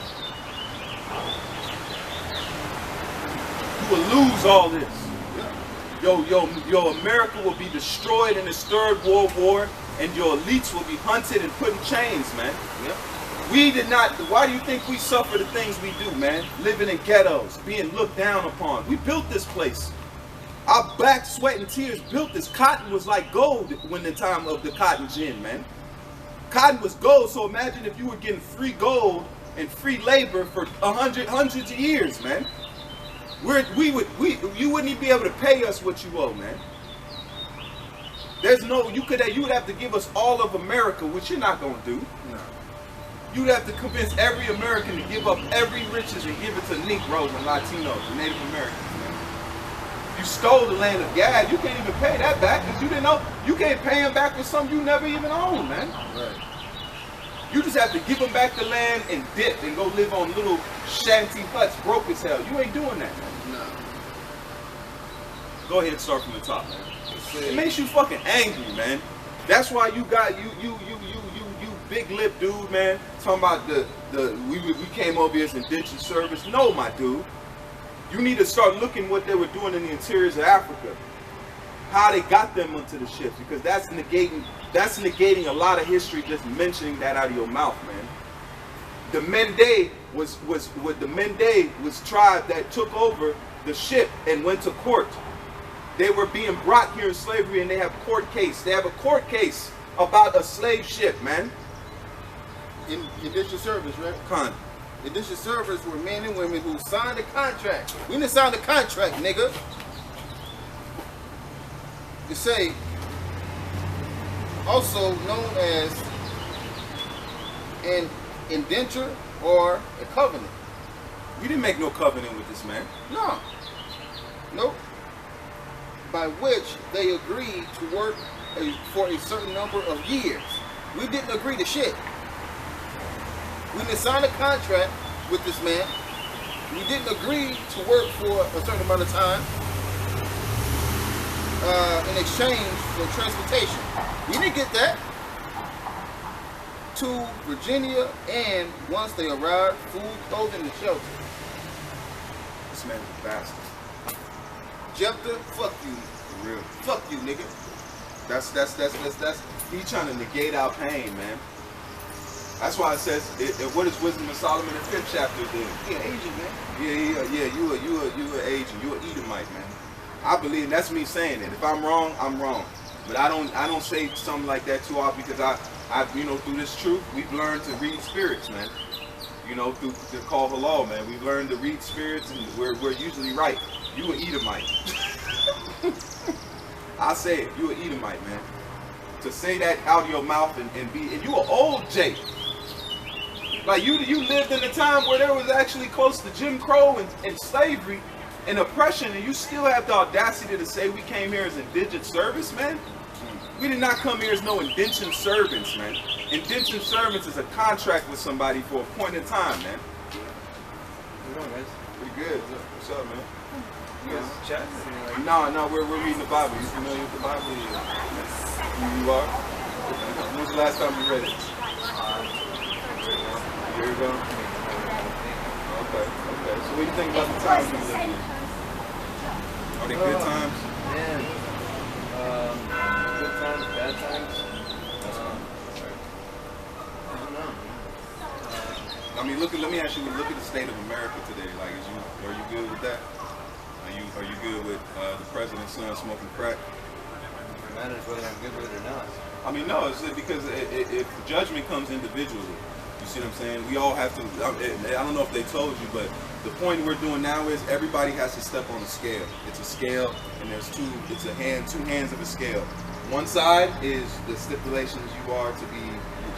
[SPEAKER 1] will lose all this.
[SPEAKER 2] Yeah.
[SPEAKER 1] Your America will be destroyed in this third world war, and your elites will be hunted and put in chains, man.
[SPEAKER 2] Yeah.
[SPEAKER 1] We did not, why do you think we suffer the things we do, man? Living in ghettos, being looked down upon. We built this place. Our back, sweat, and tears built this. Cotton was like gold when the time of the cotton gin, man. Cotton was gold, so imagine if you were getting free gold and free labor for hundreds of years, man. You wouldn't even be able to pay us what you owe, man. There's no, you would have to give us all of America, which you're not gonna do.
[SPEAKER 2] No.
[SPEAKER 1] You'd have to convince every American to give up every riches and give it to Negroes and Latinos and Native Americans, man. You stole the land of Gad, you can't even pay that back because you didn't know, you can't pay them back for something you never even owned, man.
[SPEAKER 2] Right.
[SPEAKER 1] You just have to give them back the land and dip and go live on little shanty huts broke as hell. You ain't doing that, man.
[SPEAKER 2] No.
[SPEAKER 1] Go ahead and start from the top, man. It
[SPEAKER 2] Say,
[SPEAKER 1] makes you fucking angry, man. That's why you got you big lip dude, man. Talking about we came over here as indentured service. No, my dude. You need to start looking what they were doing in the interiors of Africa. How they got them onto the ships, because that's negating a lot of history just mentioning that out of your mouth, man. The Mende was tribe that took over the ship and went to court. They were being brought here in slavery, and they have court case. They have a court case about a slave ship, man.
[SPEAKER 2] indentured service, right?
[SPEAKER 1] Con.
[SPEAKER 2] Indentured service were men and women who signed a contract. We didn't sign a contract, nigga. To say, also known as an indenture or a covenant.
[SPEAKER 1] We didn't make no covenant with this man.
[SPEAKER 2] No. Nope. By which they agreed to work for a certain number of years. We didn't agree to shit. We didn't sign a contract with this man. We didn't agree to work for a certain amount of time in exchange for transportation. We didn't get that. To Virginia, and once they arrived, food, clothing, and shelter.
[SPEAKER 1] This man's a bastard.
[SPEAKER 2] Jephthah, fuck you.
[SPEAKER 1] For real.
[SPEAKER 2] Fuck you, nigga.
[SPEAKER 1] That's he trying to negate our pain, man. That's why it says, what is Wisdom of Solomon in the 5th chapter then?
[SPEAKER 2] Yeah, Asian, man.
[SPEAKER 1] Yeah. You an Asian. You an Edomite, man. I believe, and that's me saying it. If I'm wrong, I'm wrong. But I don't say something like that too often, because I through this truth, we've learned to read spirits, man. You know, through the call halal, man. We've learned to read spirits, and we're usually right. You an Edomite. I say it. You an Edomite, man. To say that out of your mouth and you an old Jake. Like you lived in a time where there was actually close to Jim Crow and slavery and oppression, and you still have the audacity to say we came here as indentured service, man? We did not come here as no indentured servants, man. Indentured servants is a contract with somebody for a point in time, man.
[SPEAKER 4] What's going on, guys?
[SPEAKER 1] Pretty good. What's up, man?
[SPEAKER 4] You guys chatting? Like,
[SPEAKER 1] No, we're reading the Bible. You familiar with the Bible? You are? When was the last time you read it? A year ago? Okay. So what do you think about the times we live in? Are they good times?
[SPEAKER 4] Man. Good times, bad times.
[SPEAKER 1] Let me ask you. Look at the state of America today. Like, are you good with that? Are you good with the president's son smoking crack?
[SPEAKER 4] It matters whether I'm good with it or not.
[SPEAKER 1] I mean, no, it's because if judgment comes individually, you see what I'm saying? We all have to. I don't know if they told you, but the point we're doing now is everybody has to step on a scale. It's a scale, and there's two hands of a scale. One side is the stipulations you are to be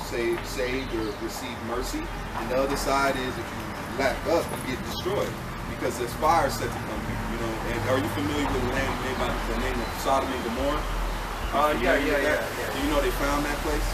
[SPEAKER 1] saved or receive mercy, and the other side is if you lack up, you get destroyed because there's fire set to come. You know, and are you familiar with the land made by the name of Sodom and Gomorrah?
[SPEAKER 4] Yeah.
[SPEAKER 1] Do you know they found that place?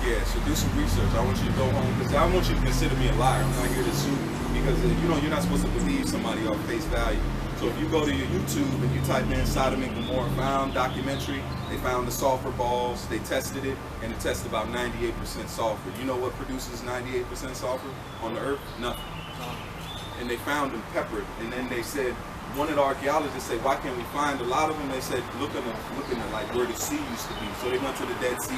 [SPEAKER 1] Yeah, so do some research. I want you to go home because I want you to consider me a liar. I'm not here to sue because you know you're not supposed to believe somebody off face value. So if you go to your YouTube and you type in Sodom and Gomorrah found documentary, they found the sulfur balls, they tested it, and it tested about 98% sulfur. You know what produces 98% sulfur on the earth? Nothing. And they found them peppered, and then they said, one of the archaeologists said, why can't we find a lot of them? They said, look at like where the sea used to be. So they went to the Dead Sea,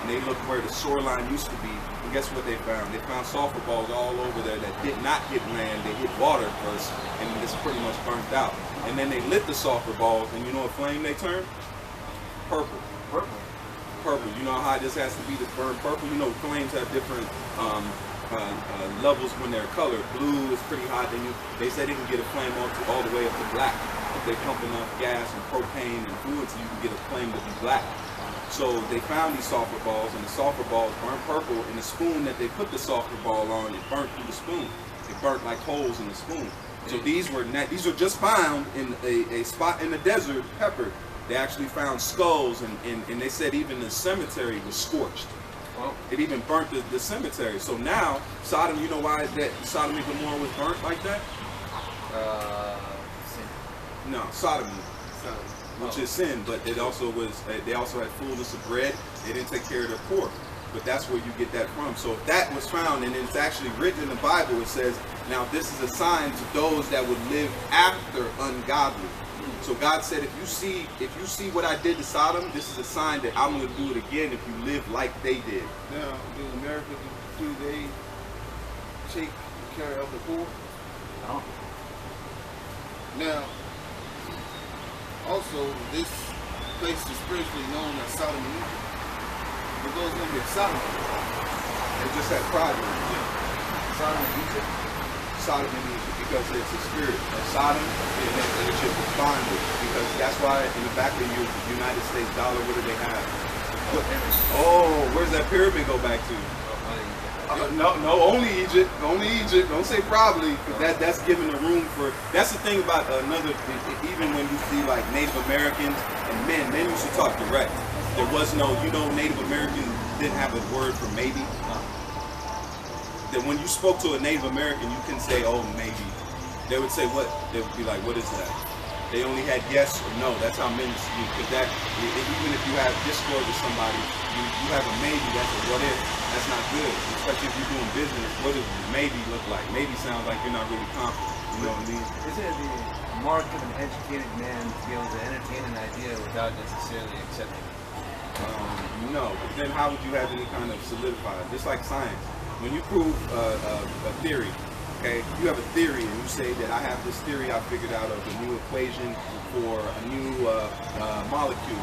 [SPEAKER 1] and they looked where the shoreline used to be, and guess what they found? They found sulfur balls all over there that did not hit land, they hit water first, and it's pretty much burnt out. And then they lit the sulfur balls, and you know what flame they turned? Purple. Purple. You know how this has to be to burn purple? You know flames have different levels when they're colored. Blue is pretty hot. They say they can get a flame all the way up to black. If they pump enough gas and propane and fluids, you can get a flame to be black. So they found these sulfur balls, and the sulfur balls burned purple, and the spoon that they put the sulfur ball on, it burnt through the spoon. It burnt like holes in the spoon. So these were just found in a spot in the desert, peppered. They actually found skulls, and they said even the cemetery was scorched. Well, it even burnt the cemetery. So now, Sodom, you know why that Sodom and Gomorrah was burnt like that?
[SPEAKER 4] Sin.
[SPEAKER 1] No, sodomy, which is sin, but it also was, they also had fullness of bread. They didn't take care of their poor. But that's where you get that from. So if that was found, and it's actually written in the Bible, it says, now this is a sign to those that would live after ungodly. So God said, if you see what I did to Sodom, this is a sign that I'm going to do it again if you live like they did.
[SPEAKER 2] Now, in America, do they take care of the poor?
[SPEAKER 4] No.
[SPEAKER 2] Now, also, this place is spiritually known as Sodom and Egypt. It goes in with Sodom.
[SPEAKER 1] They just had pride in it.
[SPEAKER 4] Sodom and Egypt?
[SPEAKER 1] Sodom and Egypt, because it's a spirit. And Sodom and Egypt was bondage, because that's why in the back of the United States dollar, what do they have? Oh, where's that pyramid go back to? No, only Egypt. Only Egypt. Don't say probably, because that's giving the room for. That's the thing about another. Even when you see like Native Americans and men used to talk direct. There was no, Native Americans didn't have a word for maybe. That when you spoke to a Native American, you couldn't say, oh, maybe. They would say what? They would be like, what is that? They only had yes or no. That's how men speak. Because that, even if you have discord with somebody, you have a maybe, that's a what if. That's not good. Especially if you're doing business. What does maybe look like? Maybe sounds like you're not really confident. You know what I mean?
[SPEAKER 4] Isn't it the mark of an educated man to be able to entertain an idea without necessarily accepting it?
[SPEAKER 1] No, but then how would you have any kind of solidified? Just like science. When you prove a theory, okay, you have a theory and you say that I have this theory I figured out of a new equation for a new molecule.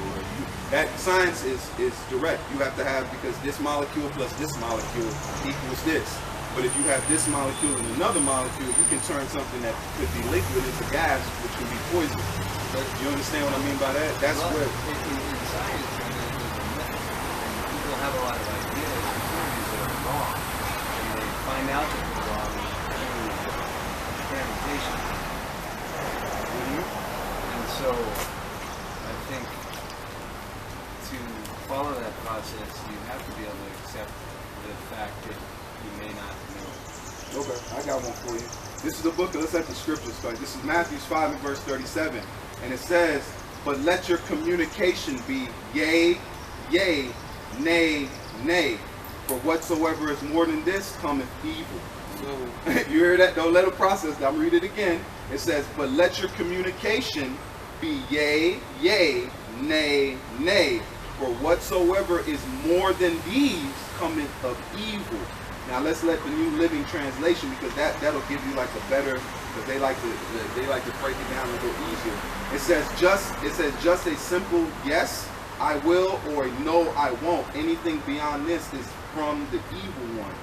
[SPEAKER 1] That science is direct. You have to have, because this molecule plus this molecule equals this. But if you have this molecule and another molecule, you can turn something that could be liquid into gas, which can be poison. You understand what I mean by that? That's where
[SPEAKER 4] in science, people have a lot of ideas and theories that are wrong. Find out that they're wrong through experimentation. And so I think to follow that process, you have to be able to accept the fact that you may not know.
[SPEAKER 1] Okay, I got one for you. This is the book, let's let the scriptures start. This is Matthew 5 and verse 37. And it says, but let your communication be yea, yea, nay, nay. For whatsoever is more than this cometh evil. So, you hear that? Don't let it process that. I'm read it again. It says, but let your communication be yea, yea, nay, nay. For whatsoever is more than these cometh of evil. Now let's let the New Living Translation, because that'll give you like a better, because they like to break it down a little easier. It says just a simple yes, I will, or a no, I won't. Anything beyond this is from the evil one.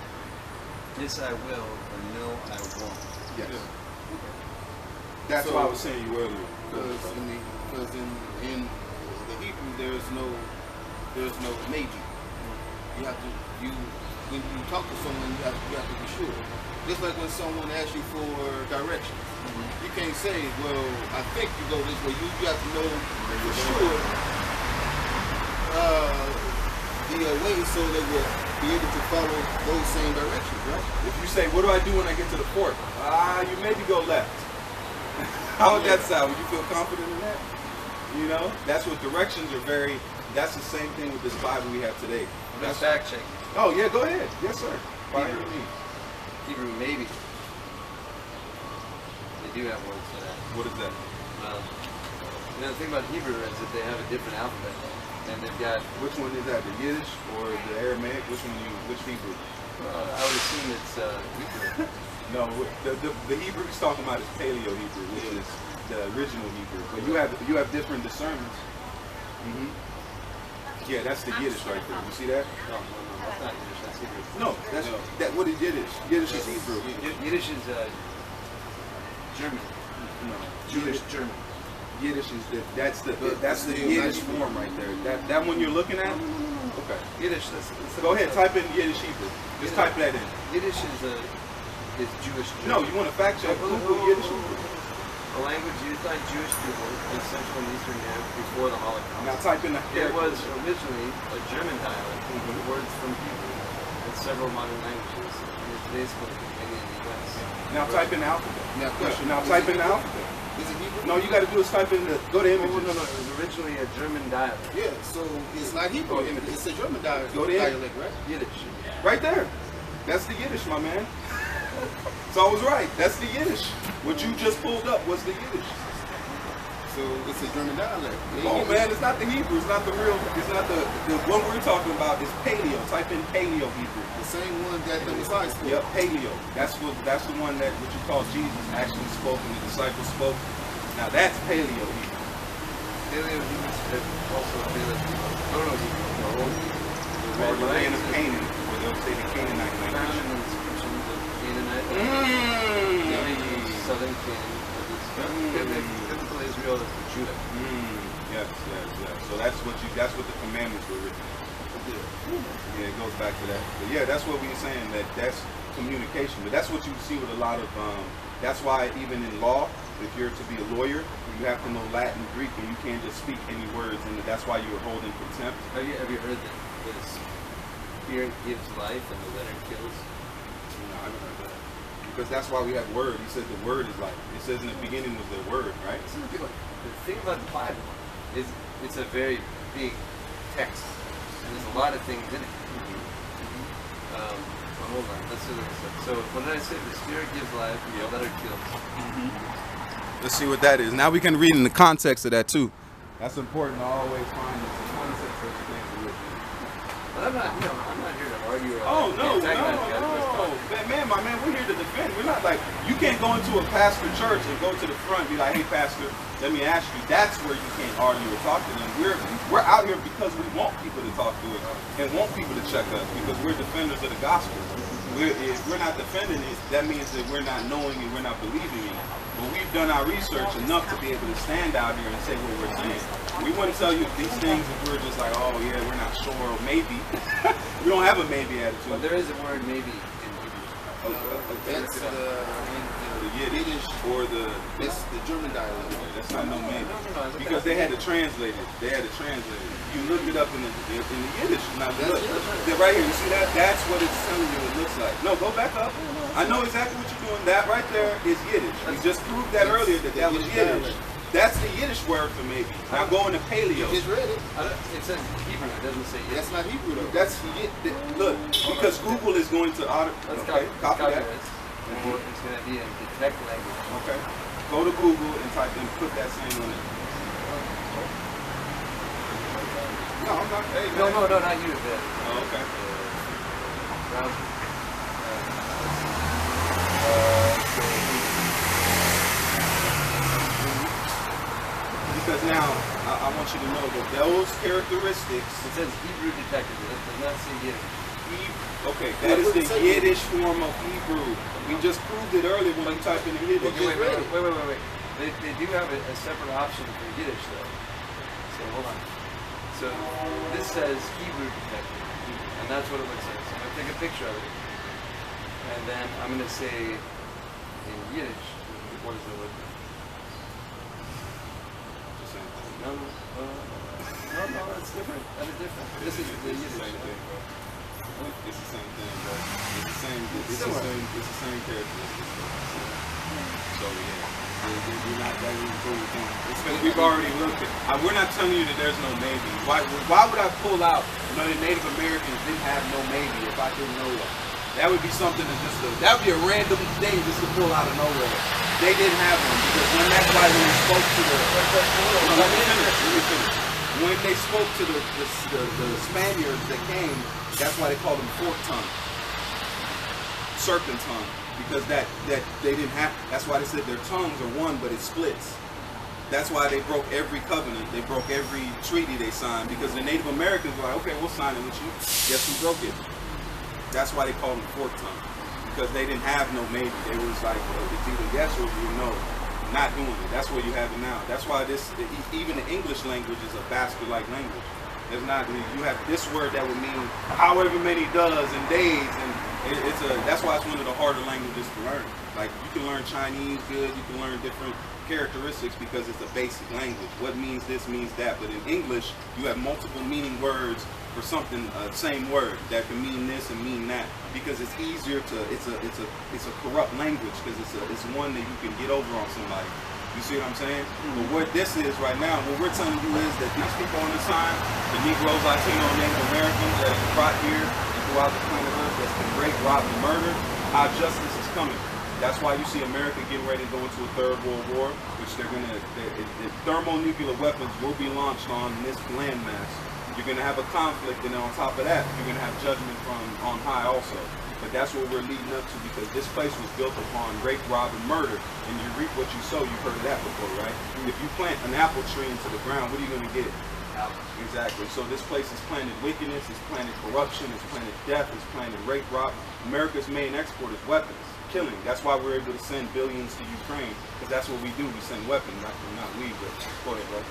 [SPEAKER 4] Yes, I will, or no, I won't.
[SPEAKER 1] Yes. That's
[SPEAKER 2] So-
[SPEAKER 1] what I was saying you earlier.
[SPEAKER 2] Because in the Hebrew there's no maybe. You have to when you talk to someone you have to be sure. Just like when someone asks you for directions. You can't say, well, I think you go this way. You have to know for sure the way so they will be able to follow those same directions, right?
[SPEAKER 1] If you say, what do I do when I get to the fork? You maybe go left. How would that sound? Would you feel confident in that? You know, that's what directions are very, that's the same thing with this Bible we have today.
[SPEAKER 4] That's fact check.
[SPEAKER 1] Oh yeah, go ahead. Yes, sir. By all
[SPEAKER 4] Hebrew.
[SPEAKER 1] means.
[SPEAKER 4] Hebrew, maybe. They do have words for that.
[SPEAKER 1] What is that?
[SPEAKER 4] Well, you know, the thing about Hebrew is that they have a different alphabet. And they've got,
[SPEAKER 1] Which one is that? The Yiddish or the Aramaic? Which Hebrew?
[SPEAKER 4] I would assume it's Hebrew.
[SPEAKER 1] No, the Hebrew he's talking about is Paleo Hebrew, which is the original Hebrew. But you have different discernments. Yeah, that's the Yiddish right there. You see that?
[SPEAKER 4] No, that's not Yiddish, that's Hebrew.
[SPEAKER 1] No, that's that. What is Yiddish? Yiddish is Hebrew.
[SPEAKER 4] Yiddish is German.
[SPEAKER 1] No,
[SPEAKER 4] Jewish German.
[SPEAKER 1] Yiddish is that's the Yiddish form right there. That one you're looking at. Okay.
[SPEAKER 4] Yiddish.
[SPEAKER 1] Go ahead, type in Yiddish Hebrew. Just type that in.
[SPEAKER 4] Yiddish is Jewish German.
[SPEAKER 1] No, you want to fact check? Google Yiddish Hebrew.
[SPEAKER 4] A language used by Jewish people in Central and Eastern Europe before the Holocaust.
[SPEAKER 1] Now type in the
[SPEAKER 4] It was
[SPEAKER 1] characters.
[SPEAKER 4] originally a German dialect with words from Hebrew and several modern languages. And is today spoken mainly in the U.S.
[SPEAKER 1] Now type in the alphabet.
[SPEAKER 2] Now, question.
[SPEAKER 1] Now type in the alphabet.
[SPEAKER 2] Is it Hebrew?
[SPEAKER 1] No, you got to do is type in the. Go to
[SPEAKER 4] Oh,
[SPEAKER 1] images.
[SPEAKER 4] no, it was originally a German dialect.
[SPEAKER 2] Yeah, so it's not Hebrew. It's a German dialect,
[SPEAKER 1] Go there.
[SPEAKER 2] right?
[SPEAKER 4] Yiddish.
[SPEAKER 1] Right there. That's the Yiddish, my man. So I was right. That's the Yiddish. What you just pulled up was the Yiddish.
[SPEAKER 2] So it's a German dialect.
[SPEAKER 1] Oh man, it's not the Hebrew. It's not the real. It's not the one we're talking about. Is Paleo. Type in Paleo Hebrew.
[SPEAKER 2] The same one that the Messiah spoke.
[SPEAKER 1] Yep, Paleo. That's the one that what you call Jesus actually spoke and the disciples spoke. Now that's Paleo Hebrew.
[SPEAKER 4] Paleo Hebrew is also Paleo Hebrew. Proto-Hebrew.
[SPEAKER 1] Or the land of Canaan, where they'll say the Canaanite
[SPEAKER 4] Found
[SPEAKER 1] language.
[SPEAKER 4] in inscriptions of Canaanite southern Canaan. Biblical Israel is Judah.
[SPEAKER 1] Yes. So that's what the commandments were written. Yeah, it goes back to that. But yeah, that's what we were saying, that's communication. But that's what you see with a lot of, that's why even in law, if you're to be a lawyer, you have to know Latin, Greek, and you can't just speak any words, and that's why you were holding contempt.
[SPEAKER 4] Have you heard that the spirit gives life and the letter kills?
[SPEAKER 1] I haven't heard that. Because that's why we have word. He said the word is life. It says in the beginning was the word, right?
[SPEAKER 4] The thing about the Bible is it's a very big text, and there's a lot of things in it. Well, hold on, let's do this. So, what did I say? The spirit gives life and the letter kills.
[SPEAKER 1] Let's see what that is. Now we can read in the context of that too. That's important to always find the context of the things we're looking at.
[SPEAKER 4] But I'm not here to argue.
[SPEAKER 1] Oh no, my man, we're here to defend. We're not like you can't go into a pastor church and go to the front and be like, hey pastor, let me ask you. That's where you can't argue or talk to them. We're out here because we want people to talk to us and want people to check us because we're defenders of the gospel. If we're not defending it, that means that we're not knowing and we're not believing in it. But we've done our research enough to be able to stand out here and say what we're saying. We wouldn't tell you these things if we're just like, oh yeah, we're not sure or maybe. We don't have a maybe attitude.
[SPEAKER 4] But there is a word maybe in Hebrew.
[SPEAKER 2] That's
[SPEAKER 1] The Yiddish or
[SPEAKER 2] it's the German dialect.
[SPEAKER 1] that's not no maybe. Because they had to translate it. You look it up in the Yiddish. Now look, right here, you see that? That's what it's telling you it looks like. No, go back up. I know exactly what you're doing. That right there is Yiddish. We just proved that earlier that was Yiddish. That's the Yiddish word for maybe. Now go into Paleo.
[SPEAKER 2] You just read it.
[SPEAKER 4] It says Hebrew. It doesn't say
[SPEAKER 2] That's not Hebrew though.
[SPEAKER 1] That's look, because Google is going to
[SPEAKER 4] Let's
[SPEAKER 1] copy that.
[SPEAKER 4] this. And it's going to be in detect language.
[SPEAKER 1] Okay. Go to Google and type in, put that same on it. No, I'm not. Hey,
[SPEAKER 4] No, not you.
[SPEAKER 1] Oh, okay.
[SPEAKER 4] Browser.
[SPEAKER 1] Because now, I want you to know that those characteristics,
[SPEAKER 4] It says Hebrew detective. It does not say Yiddish.
[SPEAKER 1] okay, that is the Yiddish form of Hebrew. We just proved it earlier when we typed in the Yiddish.
[SPEAKER 4] Okay, wait. They do have a separate option for Yiddish though. So hold on. So this says Hebrew detective, and that's what it looks like. So I'm gonna take a picture of it, and then I'm gonna say in Yiddish. What does it look like? No, that's different. That is different. This is the Yiddish.
[SPEAKER 1] Same thing, bro. It's the same thing, bro. It's the same characteristics. So yeah, you're not that even cool with them. It's because we've already looked at. We're not telling you that there's no maybe. Why would I pull out? You know, the Native Americans didn't have no maybe if I didn't know that. That would be something that would be a random thing just to pull out of nowhere. They didn't have one because that's why when they spoke to the. Let me finish. When they spoke to the Spaniards that came, that's why they called them fork tongue, serpent tongue, because that they didn't have. That's why they said their tongues are one, but it splits. That's why they broke every covenant. They broke every treaty they signed because the Native Americans were like, okay, we'll sign it with you. Guess who broke it? That's why they called them fork tongue, because they didn't have no maybe. They was like, it's either yes or no. Not doing it. That's what you have it now. That's why even the English language is a bastard-like language. There's not. You have this word that would mean however many does and days, and that's why it's one of the harder languages to learn. Like you can learn Chinese good, you can learn different characteristics because it's a basic language. What means this means that, but in English you have multiple meaning words for something, same word that can mean this and mean that, because it's easier to. It's a corrupt language because it's one that you can get over on somebody. You see what I'm saying? But what this is right now, what we're telling you is that these people on this time, the Negroes, Latino, Native Americans that are brought here and throughout the planet Earth that's been raped, robbed, and murdered, our justice is coming. That's why you see America getting ready to go into a third world war, which thermonuclear weapons will be launched on this landmass. You're going to have a conflict, and then on top of that, you're going to have judgment from on high also. But that's what we're leading up to, because this place was built upon rape, rob, and murder, and you reap what you sow. You've heard of that before, right? If you plant an apple tree into the ground, what are you going to get? Exactly. So this place is planted wickedness, it's planted corruption, it's planted death, it's planted rape, rob. America's main export is weapons, killing. That's why we're able to send billions to Ukraine, because that's what we do. We send weapons, not we, but go ahead, bro.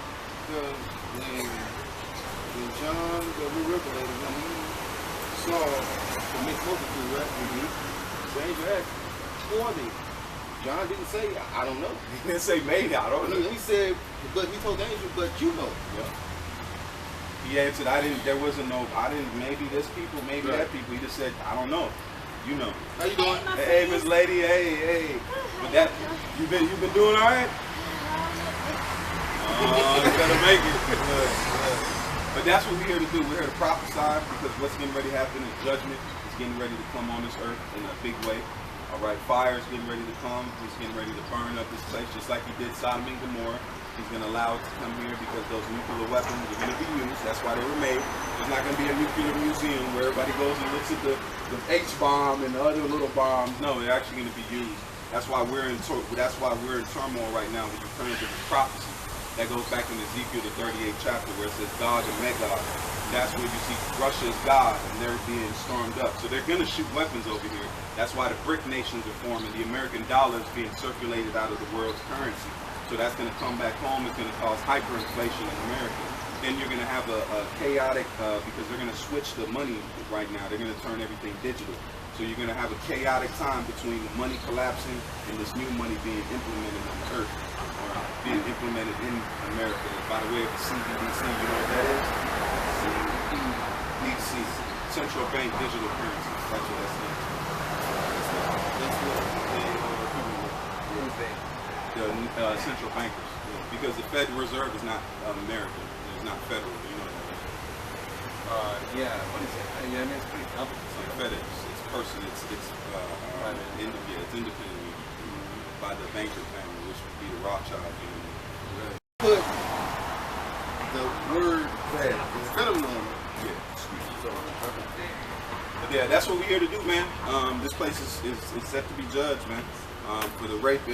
[SPEAKER 2] When John the Revelator, when he saw the mixed multitude, right? The angel asked, who are they? John didn't say, I don't know.
[SPEAKER 1] He didn't say maybe, I don't know.
[SPEAKER 2] He said, but he told the angel, but you know.
[SPEAKER 1] Yeah. He answered, maybe this people, maybe that people. He just said, I don't know. You know.
[SPEAKER 2] How you doing?
[SPEAKER 1] Hey, Miss Lady, hey. But that, you been doing all right? You better make it. But that's what we're here to do. We're here to prophesy, because what's getting ready to happen is judgment. It's getting ready to come on this earth in a big way. All right, fire is getting ready to come. He's getting ready to burn up this place just like he did Sodom and Gomorrah. He's going to allow it to come here because those nuclear weapons are going to be used. That's why they were made. There's not going to be a nuclear museum where everybody goes and looks at the H-bomb and the other little bombs. No, they're actually going to be used. That's why we're in turmoil right now with Ukraine, because it's prophecy. That goes back in Ezekiel, the 38th chapter, where it says Gog and Magog. That's where you see Russia's God, and they're being stormed up. So they're going to shoot weapons over here. That's why the BRIC nations are forming. The American dollar is being circulated out of the world's currency. So that's going to come back home. It's going to cause hyperinflation in America. Then you're going to have a chaotic, because they're going to switch the money right now. They're going to turn everything digital. So you're going to have a chaotic time between the money collapsing and this new money being implemented on the earth, or being implemented in America. By the way of the CBDC, you know what that is? CBDC, Central Bank Digital Currency. That's what that stands for. The central bankers. Because the Federal Reserve is not American. It's not federal. You know that, right?
[SPEAKER 4] Yeah. What is it? Yeah, I mean, it's pretty complicated.
[SPEAKER 1] It's like FedEx. It's independently by the banker family, which would be the Rothschild family.
[SPEAKER 2] Put the word Fed instead of normal.
[SPEAKER 1] Yeah, excuse me. But Yeah, that's what we're here to do, man. This place is set to be judged, man. For the rape,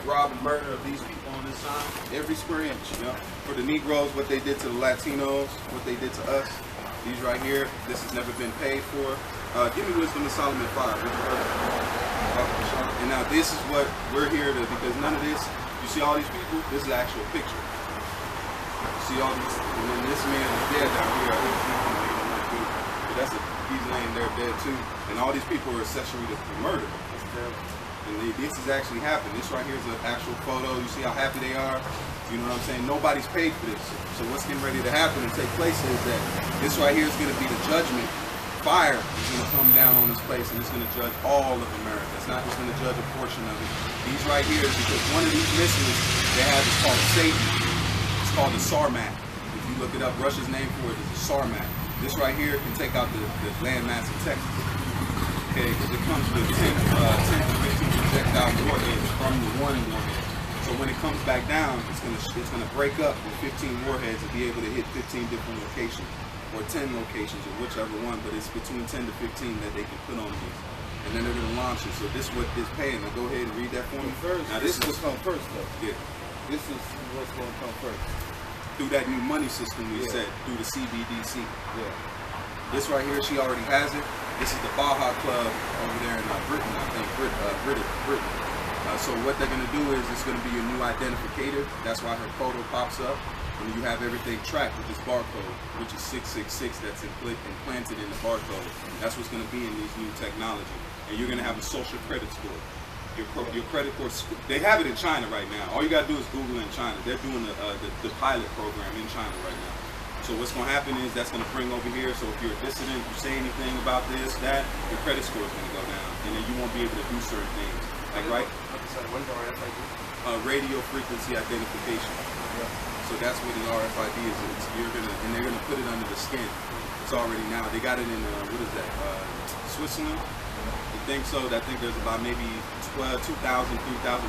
[SPEAKER 1] rob, and murder of these people on this side.
[SPEAKER 2] Every square inch.
[SPEAKER 1] Yeah. For the Negroes, what they did to the Latinos, what they did to us. These right here, this has never been paid for. Give me Wisdom of Solomon 5. What you heard? And now this is what we're here to, because none of this, you see all these people, this is an actual picture. You see all these, and then this man is dead down here. He's laying there dead too. And all these people are accessory to murder. That's terrible. And this has actually happened. This right here is an actual photo. You see how happy they are? You know what I'm saying? Nobody's paid for this. So what's getting ready to happen and take place is that this right here is going to be the judgment. Fire is going to come down on this place, and it's going to judge all of America. It's not just going to judge a portion of it. These right here is because one of these missiles they have is called Satan. It's called the Sarmat. If you look it up, Russia's name for it is the Sarmat. This right here can take out the landmass of Texas. Okay, because it comes with 10 to 15 projectile warheads from the one warhead. So when it comes back down, it's gonna break up with 15 warheads and be able to hit 15 different locations, or 10 locations, or whichever one. But it's between 10 to 15 that they can put on these, and then they're gonna launch it. So this is what this paying. Now go ahead and read that for me
[SPEAKER 2] First,
[SPEAKER 1] Now
[SPEAKER 2] this is what's coming first, though.
[SPEAKER 1] Yeah.
[SPEAKER 2] This is what's going to come first.
[SPEAKER 1] Through that new money system we
[SPEAKER 2] Yeah.
[SPEAKER 1] said, through the CBDC.
[SPEAKER 2] Yeah.
[SPEAKER 1] This right here, she already has it. This is the Baja Club over there in Britain, I think, Britain. So what they're gonna do is it's gonna be your new identificator. That's why her photo pops up, and you have everything tracked with this barcode, which is 666. That's implanted in the barcode. That's what's gonna be in these new technology, and you're gonna have a social credit score. Your credit score. They have it in China right now. All you gotta do is Google in China. They're doing the pilot program in China right now. So what's going to happen is that's going to bring over here. So if you're a dissident, you say anything about this, that, your credit score is going to go down, and then you won't be able to do certain things. Like
[SPEAKER 4] What is RFID?
[SPEAKER 1] Radio frequency identification.
[SPEAKER 2] Yeah.
[SPEAKER 1] So that's what an RFID is. And they're gonna put it under the skin. It's already now. They got it in what is that? Switzerland. I think so. I think there's about maybe 2,000, 3,000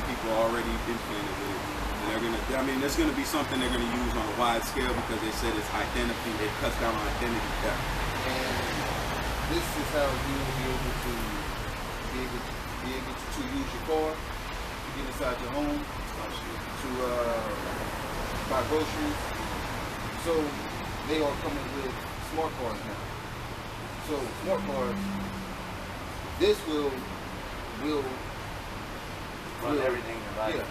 [SPEAKER 1] people already implanted with it. They're gonna, I mean, there's gonna be something they're gonna use on a wide scale because they said it's identity. It cuts down on identity theft.
[SPEAKER 2] And this is how you will be able to use your car to get inside your home, to buy groceries. So they are coming with smart cars now. So smart cars, this will
[SPEAKER 4] Run everything in your life.
[SPEAKER 2] Yeah.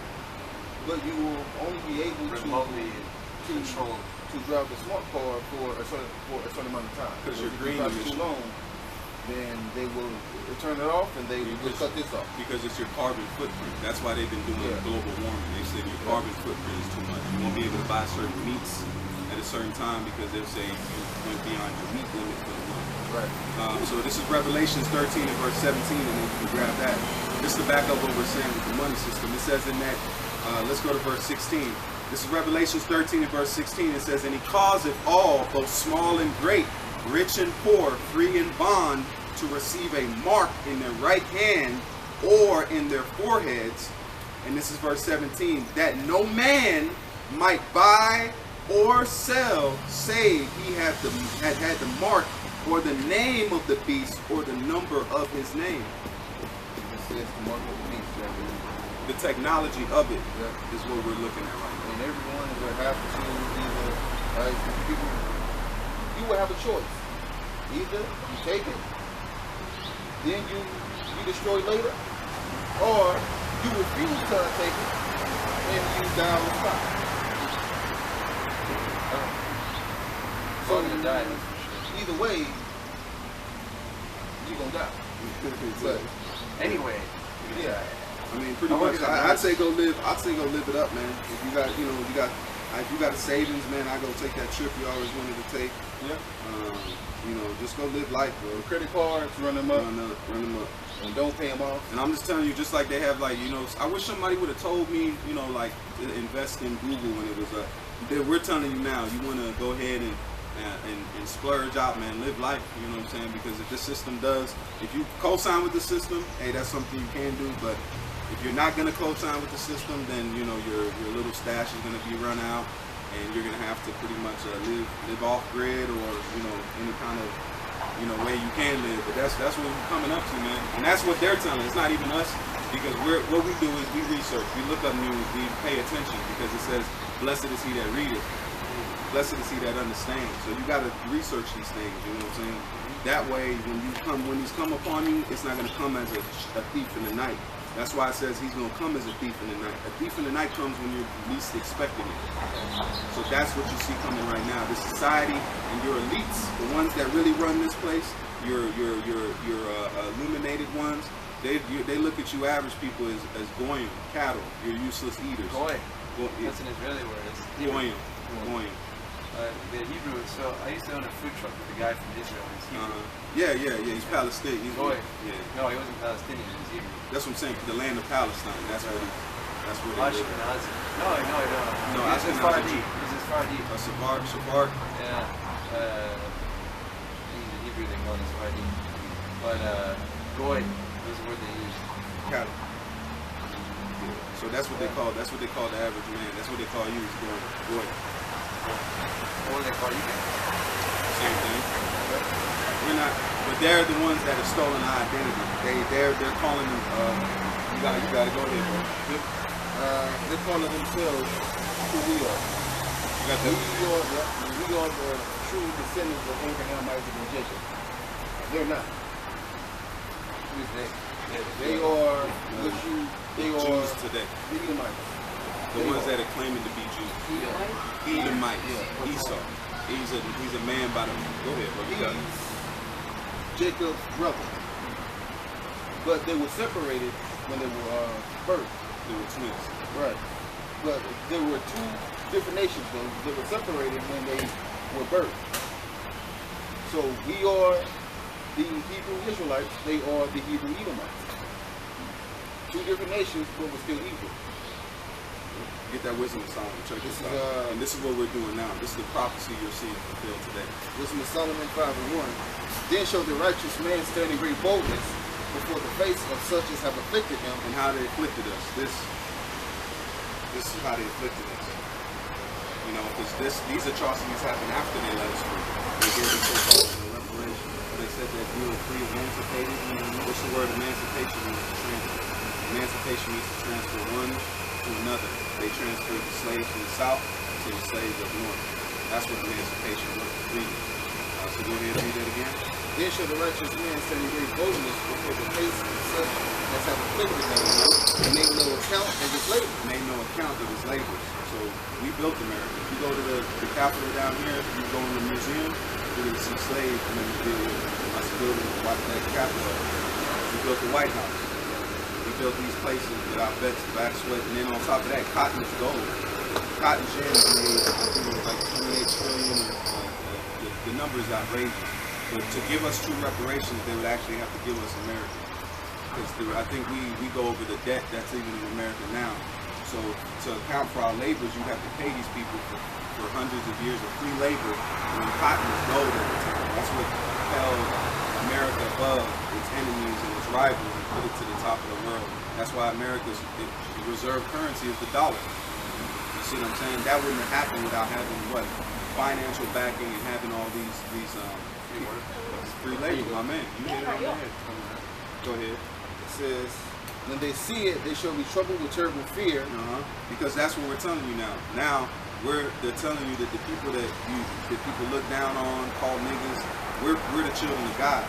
[SPEAKER 2] But you will only be able
[SPEAKER 4] remotely
[SPEAKER 2] to
[SPEAKER 4] control
[SPEAKER 2] to drive the smart car for a certain amount of time.
[SPEAKER 1] Because
[SPEAKER 2] So
[SPEAKER 1] you're
[SPEAKER 2] if
[SPEAKER 1] green
[SPEAKER 2] you drive it
[SPEAKER 1] emission.
[SPEAKER 2] too long, then they will turn it off and they will cut this off.
[SPEAKER 1] Because it's your carbon footprint. That's why they've been doing global warming. They said your carbon footprint is too much. You won't be able to buy certain meats at a certain time because they'll say you went beyond your meat limit for the month.
[SPEAKER 2] Right.
[SPEAKER 1] So this is Revelations 13 and verse 17, and then you can grab that. Just to back up what we're saying with the money system, it says in that, let's go to verse 16. This is Revelations 13 and verse 16. It says, and he causeth all, both small and great, rich and poor, free and bond, to receive a mark in their right hand or in their foreheads. And this is verse 17, that no man might buy or sell, save he had the mark or the name of the beast or the number of his name.
[SPEAKER 2] This is the mark of the beast.
[SPEAKER 1] The technology of it is what we're looking at right now.
[SPEAKER 2] And everyone will have to either, you will have a choice. Either you take it, then you destroy later, or you refuse to take it and you die on the spot. So
[SPEAKER 4] to die, that's for sure.
[SPEAKER 2] either way, you're gonna die. But
[SPEAKER 4] Anyway,
[SPEAKER 2] yeah,
[SPEAKER 1] I mean, pretty much. I'd say go live. I'd say go live it up, man. If you got, if you got a savings, man, I go take that trip you always wanted to take.
[SPEAKER 2] yeah.
[SPEAKER 1] Just go live life, bro.
[SPEAKER 2] Credit cards, run them up,
[SPEAKER 1] Run them up.
[SPEAKER 2] and don't pay them off.
[SPEAKER 1] And I'm just telling you, just like they have, like, I wish somebody would have told me, like, to invest in Google when it was up. We're telling you now, you want to go ahead and splurge out, man. Live life, you know what I'm saying? Because if this system does, if you co-sign with the system, hey, that's something you can do. But if you're not going to co-sign with the system, then, your little stash is going to be run out. And you're going to have to pretty much live off grid or, any kind of you know, where you can live. But that's what we're coming up to, man. And that's what they're telling. It's not even us, because what we do is we research, we look up news, we pay attention, because it says, "Blessed is he that readeth, blessed is he that understands." So you got to research these things. You know what I'm saying? That way, when these come upon you, it's not going to come as a thief in the night. That's why it says he's going to come as a thief in the night. A thief in the night comes when you're least expecting it. So that's what you see coming right now. The society and your elites, the ones that really run this place, your illuminated ones, they look at you average people as goyim, cattle. You're useless eaters.
[SPEAKER 4] Goy. That's an Israeli word. It's
[SPEAKER 1] Goyim. Goyim.
[SPEAKER 4] The Hebrew. So I used to own a food truck with a guy from Israel. He's Hebrew.
[SPEAKER 1] Yeah. He's Palestinian. He's
[SPEAKER 4] Goy.
[SPEAKER 1] Yeah.
[SPEAKER 4] No, he wasn't Palestinian. He was Hebrew.
[SPEAKER 1] That's what I'm saying. The land of Palestine. That's where they live.
[SPEAKER 4] Ashkenazi. No.
[SPEAKER 1] No,
[SPEAKER 4] He's a
[SPEAKER 1] Ashkenazi.
[SPEAKER 4] Sephardi. He's a Sephardi.
[SPEAKER 1] Sephardi.
[SPEAKER 4] Yeah. In the Hebrew they call it Sephardi. But Goy was the word they used.
[SPEAKER 1] Cattle. So that's what they call the average man. That's what they call you, is goy.
[SPEAKER 4] What do they call you?
[SPEAKER 1] Same thing. We're not, but they're the ones that have stolen our identity. They're calling them. You gotta go ahead, bro.
[SPEAKER 2] They're calling themselves who we are.
[SPEAKER 1] You got that?
[SPEAKER 2] We are the true descendants of Abraham, Isaac, and Jacob. They're not.
[SPEAKER 4] Who's they?
[SPEAKER 2] They are
[SPEAKER 1] Jews today.
[SPEAKER 2] the Edomites.
[SPEAKER 1] The ones that are claiming to be Jews. Edomites.
[SPEAKER 2] Yeah.
[SPEAKER 1] Esau. He's a man by the. Go ahead, bro. You got it.
[SPEAKER 2] He's Jacob's brother. But they were separated when they were birthed.
[SPEAKER 1] They were twins.
[SPEAKER 2] Right. But there were two different nations though. They were separated when they were birthed. So we are the Hebrew Israelites. They are the Hebrew Edomites. Two different nations, but we're still equal.
[SPEAKER 1] Get that wisdom of Solomon. Check this
[SPEAKER 2] This is,
[SPEAKER 1] out. And this is what we're doing now. This is the prophecy you're seeing fulfilled today.
[SPEAKER 2] Wisdom of Solomon 5:1. Then shall the righteous man stand in great boldness before the face of such as have afflicted him.
[SPEAKER 1] And how they afflicted us. This is how they afflicted us. You know, because these atrocities happened after they let us free. They gave us so-called reparation. They said that we were free, emancipated. What's the word emancipation means? To transfer. Emancipation means to transfer one to another. They transferred the slaves from the south to the slaves up north. That's what emancipation was, freedom. So go ahead and read that again.
[SPEAKER 2] Then shall the righteous man stand in great boldness before the face of such as have afflicted him, and make no account of his labor.
[SPEAKER 1] Made no account of his labors. So we built America. If you go to the Capitol down here, if you go in the museum, you're going to see slaves and then us building that Capitol. We built the White House. We built these places with our vets, back sweat, and then on top of that, cotton is gold. Cotton gin made, I think it was like 28 trillion. The number is outrageous. But to give us true reparations, they would actually have to give us America. Because I think we go over the debt that's even in America now. So to account for our labors, you have to pay these people for hundreds of years of free labor when cotton was gold at the time. That's what held America above its enemies and its rivals and put it to the top of the world. That's why America's reserve currency is the dollar. You see what I'm saying? That wouldn't have happened without having what? Financial backing and having all these free labor, my man. You hit it on the head. Go ahead.
[SPEAKER 2] It says, when they see it, they shall be troubled with terrible fear.
[SPEAKER 1] Because that's what we're telling you now. Now they're telling you that the people that people look down on, call niggas, we're the children of God.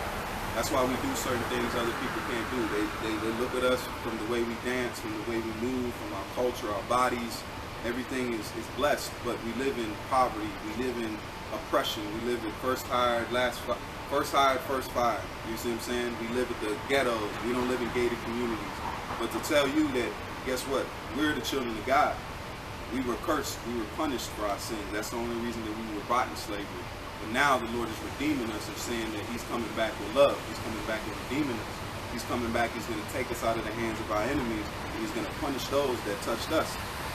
[SPEAKER 1] That's why we do certain things other people can't do. They look at us from the way we dance, from the way we move, from our culture, our bodies. Everything is blessed, but we live in poverty. We live in oppression. We live in first hired, first fired. You see what I'm saying? We live at the ghettos. We don't live in gated communities. But to tell you that, guess what? We're the children of God. We were cursed. We were punished for our sins. That's the only reason that we were brought in slavery. But now the Lord is redeeming us and saying that He's coming back with love. He's coming back and redeeming us. He's coming back. He's going to take us out of the hands of our enemies, and He's going to punish those that touched us.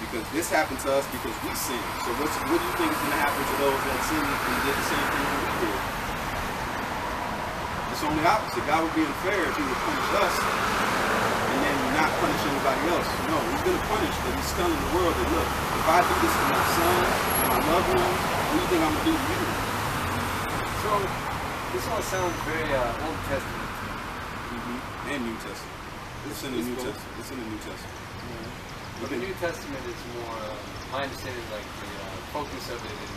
[SPEAKER 1] Because this happened to us because we sinned. So what do you think is going to happen to those that sinned and did the same thing that we did? It's only opposite. God would be unfair if He would punish us and then not punish anybody else. No, He's going to punish, but He's telling the world that, look, if I do this to my son and my loved ones, what do you think I'm going to do to you?
[SPEAKER 2] So
[SPEAKER 4] This all sounds very Old Testament.
[SPEAKER 1] And New Testament. It's in the New Testament. It's in the New Testament.
[SPEAKER 4] But the New Testament is more, my understanding, like the focus of it is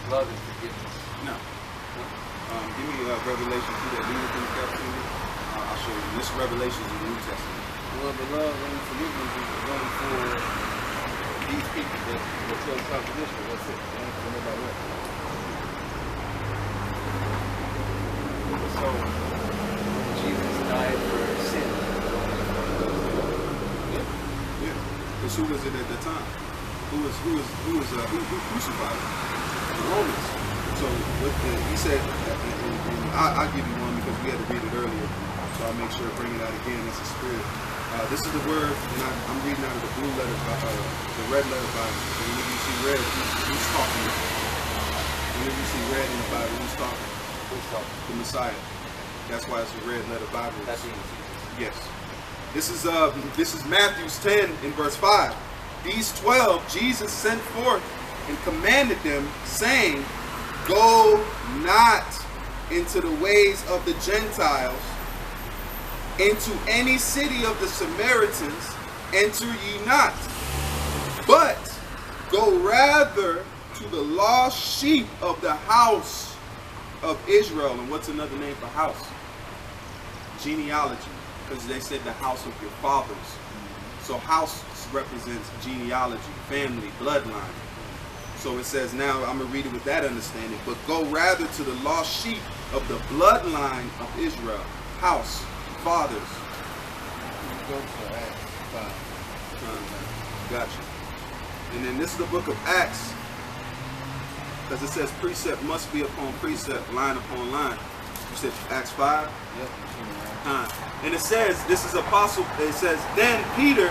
[SPEAKER 4] love and forgiveness.
[SPEAKER 1] No. Give me Revelation 2 that lead within the captivity. I'll show you. This Revelation is in the New Testament.
[SPEAKER 2] Well, the love and forgiveness is only for these people that show contradiction. That's it. They ain't for nobody else.
[SPEAKER 4] So, Jesus died for sin.
[SPEAKER 1] Yeah. Because who was it at that time? Who crucified him? The Romans. So he said, and I'll give you one because we had to read it earlier. So I'll make sure to bring it out again. It's the spirit. This is the word, and I'm reading out of the blue letter, the red letter Bible. So whenever you see red, who's talking? Whenever you see red in the Bible, who's talking?
[SPEAKER 4] Who's talking?
[SPEAKER 1] The Messiah. That's why it's a red letter Bible.
[SPEAKER 4] That's Jesus.
[SPEAKER 1] Yes. This is Matthew 10 in verse 5. These 12 Jesus sent forth and commanded them, saying, go not into the ways of the Gentiles, into any city of the Samaritans enter ye not, but go rather to the lost sheep of the house of Israel. And what's another name for house? Genealogy, because they said the house of your fathers. So house represents genealogy, family, bloodline. So it says now, I'm going to read it with that understanding, but go rather to the lost sheep of the bloodline of Israel. House, fathers.
[SPEAKER 2] Go to Acts 5.
[SPEAKER 1] Gotcha. And then this is the book of Acts, because it says precept must be upon precept, line upon line. You said Acts 5?
[SPEAKER 2] Yep.
[SPEAKER 1] And it says, this is apostle, it says, then Peter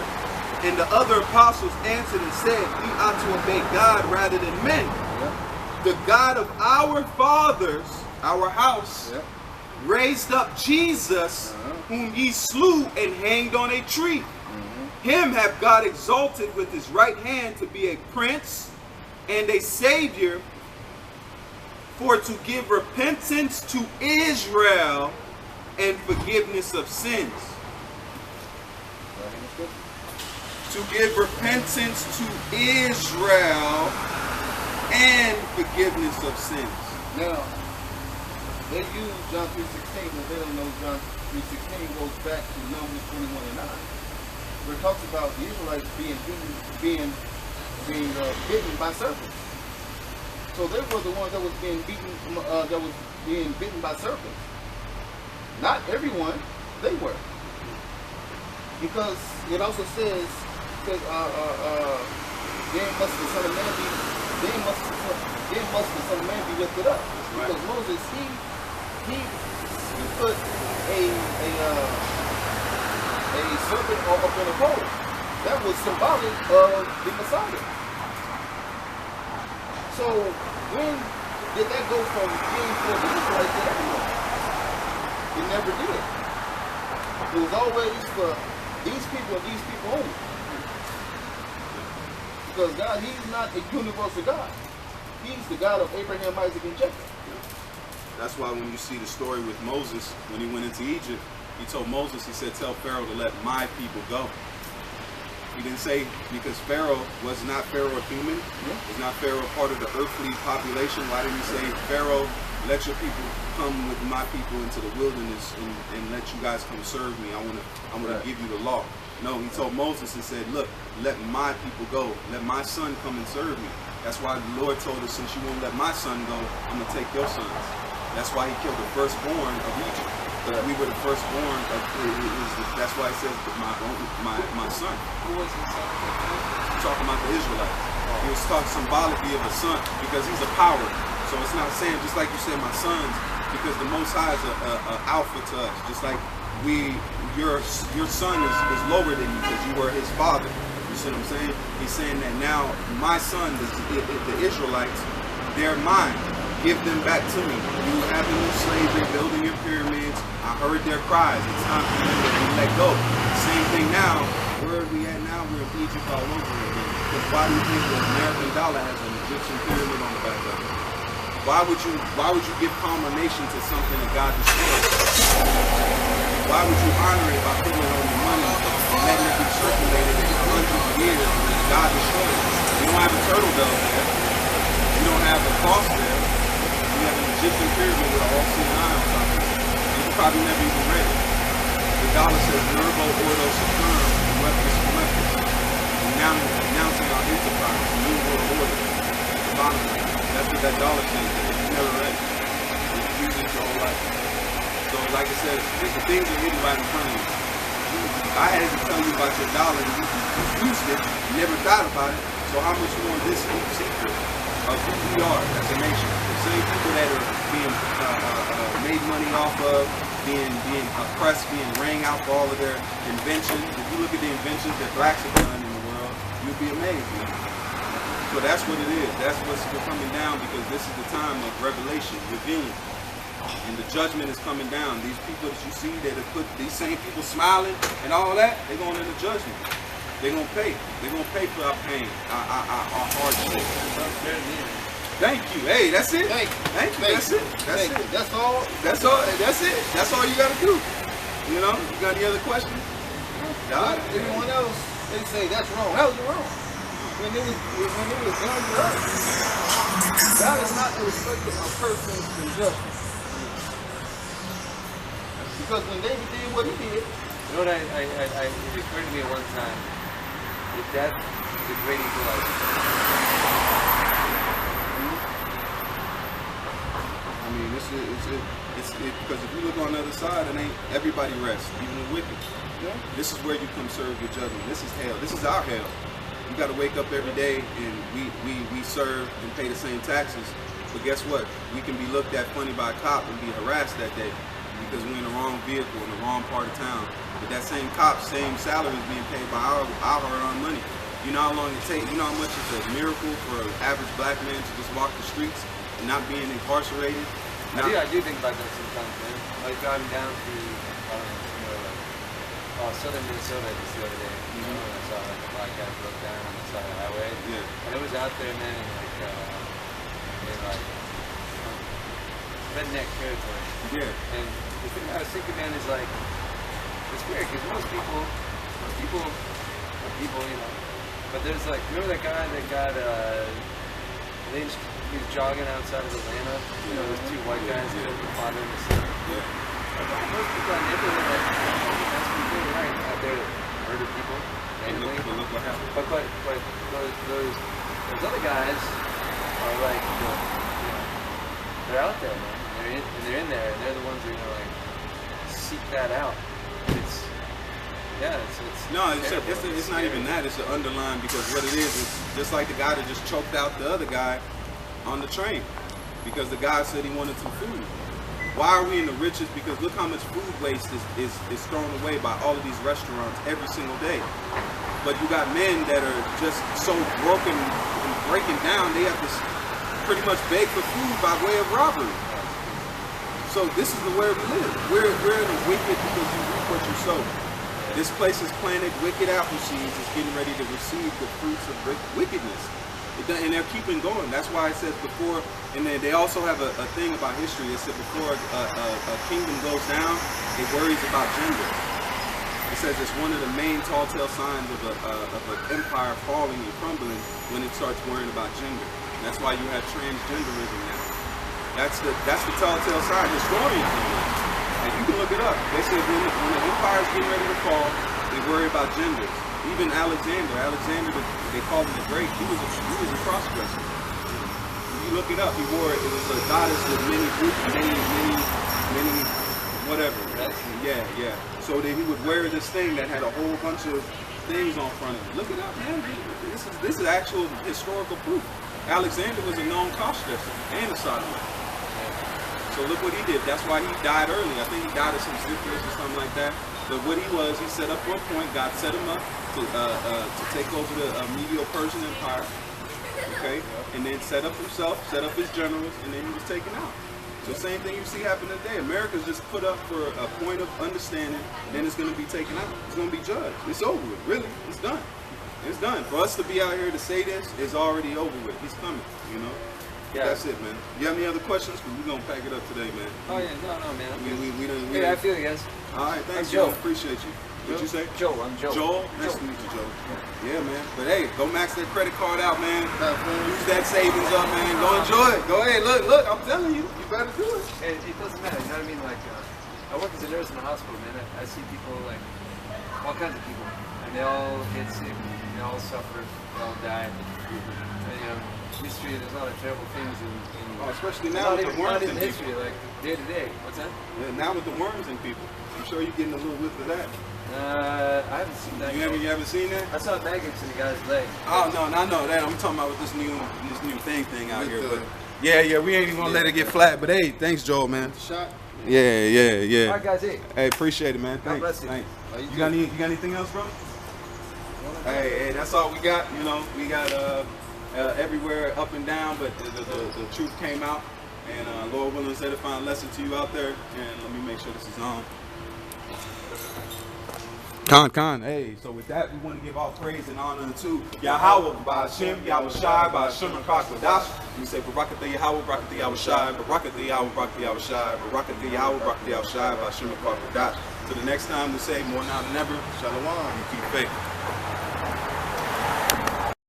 [SPEAKER 1] and the other apostles answered and said, we ought to obey God rather than men.
[SPEAKER 2] Yep.
[SPEAKER 1] The God of our fathers, our house,
[SPEAKER 2] Yep.
[SPEAKER 1] raised up Jesus, whom ye slew and hanged on a tree. Him have God exalted with his right hand to be a prince and a savior, for to give repentance to Israel and forgiveness of sins. To give repentance to Israel and forgiveness of sins.
[SPEAKER 2] Now, they use John 3:16, but they don't know John 3:16 goes back to Numbers 21:9, where it talks about the Israelites being bitten by serpents. So they were the ones that was being bitten by serpents. Not everyone, they were. Because it also says then must the Son of Man be lifted up. Because Moses he put a serpent up on a pole. That was symbolic of the Messiah. So when did that go from being for the Israelites to everyone? It never did. It was always for these people and these people only. Because God, he's not a universal God. He's the God of Abraham, Isaac, and Jacob.
[SPEAKER 1] That's why when you see the story with Moses, when he went into Egypt, he told Moses, he said, tell Pharaoh to let my people go. He didn't say, because Pharaoh was not Pharaoh a human, was not Pharaoh part of the earthly population. Why didn't he say, Pharaoh, let your people come with my people into the wilderness and let you guys come serve me. I want to give you the law. No, he told Moses and said, look, let my people go. Let my son come and serve me. That's why the Lord told us, since you won't let my son go, I'm going to take your sons. That's why he killed the firstborn of Egypt. But we were the firstborn of, that's why he says, my son.
[SPEAKER 4] Who was his son?
[SPEAKER 1] He's talking about the Israelites. He was talking symbolically of a son because he's a power. So it's not saying, just like you said, my sons, because the Most High is an alpha to us. Just like your son is lower than you because you were his father. You see what I'm saying? He's saying that now my son, the Israelites, they're mine. Give them back to me. You have them in slavery, building your pyramids. I heard their cries. It's time for them to be let go. Same thing now. Where are we at now? We're in Egypt all over again. Because why do you think the American dollar has an Egyptian pyramid on the back of it? Why would you give culmination to something that God destroyed? Why would you honor it by putting it on your money and letting it be circulated in hundreds of years when God destroyed it? You don't have a turtle dove there. You don't have a cross there. You have an Egyptian pyramid with an all-seeing eye on top of it. And you probably never even read it. The dollar says, Nervo Ordo Securum, Weapons Collectors, announcing our enterprise, New World Order. At the bottom of it. That's what that dollar says there. You never read it. You use it your whole life. So like I said, the things are hidden right in front of you. I had to tell you about your dollar and you used it, you never thought about it. So how much more this deep secret of who we are as a nation? The same people that are being made money off of, being oppressed, being rang out for all of their inventions. If you look at the inventions that blacks have done in the world, you'll be amazed, man. So that's what it is. That's what's coming down, because this is the time of revelation, revealing. And the judgment is coming down. These people that you see that have put these same people smiling and all that, they're going into judgment. They're going to pay. They're going to pay for our pain, our hardship. Thank you. Hey, that's it.
[SPEAKER 2] Thank you.
[SPEAKER 1] Thank you. That's it. That's it.
[SPEAKER 2] That's all.
[SPEAKER 1] That's all. That's it. That's all you got to do. You know? You got any other questions? God?
[SPEAKER 2] Everyone else, they say that's wrong. That was wrong. When it was done to us, God is not the respecter of person's injustice. Because when David did what he did,
[SPEAKER 4] You know what it occurred to me at one time, that death is a great equalizer.
[SPEAKER 1] I mean, it's because if you look on the other side, it ain't everybody rests, even the wicked.
[SPEAKER 2] yeah,
[SPEAKER 1] This is where you come serve your judgment. This is hell. This is our hell. You got to wake up every day and we serve and pay the same taxes. But guess what? We can be looked at funny by a cop and be harassed that day because we're in the wrong vehicle in the wrong part of town. But that same cop, same salary is being paid by our hard-earned money. You know how long it takes? You know how much it's a miracle for an average black man to just walk the streets and not being incarcerated?
[SPEAKER 4] I do think about that sometimes, man. Like driving down through, southern Minnesota just the other day. You know, and I saw like a black guy broke down on the side of the highway.
[SPEAKER 1] Yeah.
[SPEAKER 4] And it was out there, man, in redneck territory.
[SPEAKER 1] Yeah.
[SPEAKER 4] And the thing I was thinking, man, is like, it's weird because most people, you know, but there's like, remember that guy that got, he was jogging outside of Atlanta, you know, those two white guys, the father and the son.
[SPEAKER 1] Yeah.
[SPEAKER 4] Like, most people I never were like, that's completely right, out there to murder people, randomly.
[SPEAKER 1] But look what happened.
[SPEAKER 4] But those other guys are like, you know, they're out there, man. They're in there, and they're the ones who are gonna like seek that out.
[SPEAKER 1] It's not even that. It's an underlying, because what it is just like the guy that just choked out the other guy on the train because the guy said he wanted some food. Why are we in the richest? Because look how much food waste is thrown away by all of these restaurants every single day. But you got men that are just so broken and breaking down, they have to pretty much beg for food by way of robbery. So this is the way we live. We're in the wicked because you reap what you sow. This place is planted wicked apple seeds. It's getting ready to receive the fruits of wickedness. And they're keeping going. That's why it says before, and then they also have a thing about history. It said before a kingdom goes down, it worries about gender. It says it's one of the main tall tale signs of an empire falling and crumbling when it starts worrying about gender. That's why you have transgenderism now. That's the telltale sign. Historians know that. And you can look it up. They say when the empire's getting ready to fall, they worry about genders. Even Alexander, they called him the Great. He was a cross-dresser. If you look it up, it was a goddess with many groups, many whatever. Yeah. So that he would wear this thing that had a whole bunch of things on front of it. Look it up, man. This is actual historical proof. Alexander was a known cross-dresser and a sodomite. So look what he did. That's why he died early. I think he died of some syphilis or something like that. But what he set up for a point. God set him up to take over the Medo-Persian Empire. Okay, and then set up himself, set up his generals, and then he was taken out. So same thing you see happen today. America's just put up for a point of understanding, then it's going to be taken out. It's going to be judged. It's over with. Really, it's done. It's done. For us to be out here to say this is already over with. He's coming. You know.
[SPEAKER 4] Yeah.
[SPEAKER 1] That's it, man. You have any other questions? Cause we're gonna pack it up today, man.
[SPEAKER 4] Oh yeah, no, man. I'm good.
[SPEAKER 1] We done.
[SPEAKER 4] Hey, I feel you guys.
[SPEAKER 1] All right, thanks,
[SPEAKER 4] I'm Joe.
[SPEAKER 1] Joe. Appreciate you. What'd you say?
[SPEAKER 4] Joe, I'm Joe.
[SPEAKER 1] Joel? Nice to meet you, Joe. Yeah, man. But hey, go max that credit card out, man.
[SPEAKER 2] Have fun.
[SPEAKER 1] Use that savings up, man. Go enjoy it. Go ahead. Look. I'm telling you, you better do it.
[SPEAKER 4] It doesn't matter, you know what I mean? Like, I work as a nurse in a hospital, man. I see people, like, all kinds of people. And they all get sick, they all suffer, they all die. And, you know, history, there's a lot of terrible things in
[SPEAKER 1] Oh, especially now with the
[SPEAKER 4] not
[SPEAKER 1] worms
[SPEAKER 4] even
[SPEAKER 1] in
[SPEAKER 4] history,
[SPEAKER 1] people.
[SPEAKER 4] like, day to day. What's that?
[SPEAKER 1] Yeah, now with the worms in people. I'm sure you're getting a little whiff of that.
[SPEAKER 4] I haven't seen that.
[SPEAKER 1] You haven't seen that?
[SPEAKER 4] I saw maggots in the guy's leg.
[SPEAKER 1] Oh no, I know that. I'm talking about with this new thing out
[SPEAKER 2] With
[SPEAKER 1] here.
[SPEAKER 2] the-
[SPEAKER 1] But yeah, we ain't even gonna let it get flat. But hey, thanks, Joel, man.
[SPEAKER 2] Shot.
[SPEAKER 1] Yeah.
[SPEAKER 4] All right, guys, hey.
[SPEAKER 1] Hey, appreciate it, man.
[SPEAKER 4] God
[SPEAKER 1] Thanks.
[SPEAKER 4] bless you.
[SPEAKER 1] Thanks.
[SPEAKER 2] How you
[SPEAKER 1] You got anything else, bro? Hey, that's all we got. You know, we got everywhere up and down, but the truth came out. And Lord willing, said to find a lesson to you out there. And let me make sure this is on. Khan. Hey, so with that, we want to give all praise and honor to Yahweh, by Hashem, Yahweh Shai, by Hashem and Kwadash. We say Barakatah Yahweh, Barakatah Yahweh Shai, Barakatah Yahweh, Barakatah Yahweh Shai, Barakatah Yahweh, Barakatah Yahweh Shai, by Hashem and Kwadash. So the next time we say more now than ever,
[SPEAKER 2] Shalom.
[SPEAKER 1] keep faith.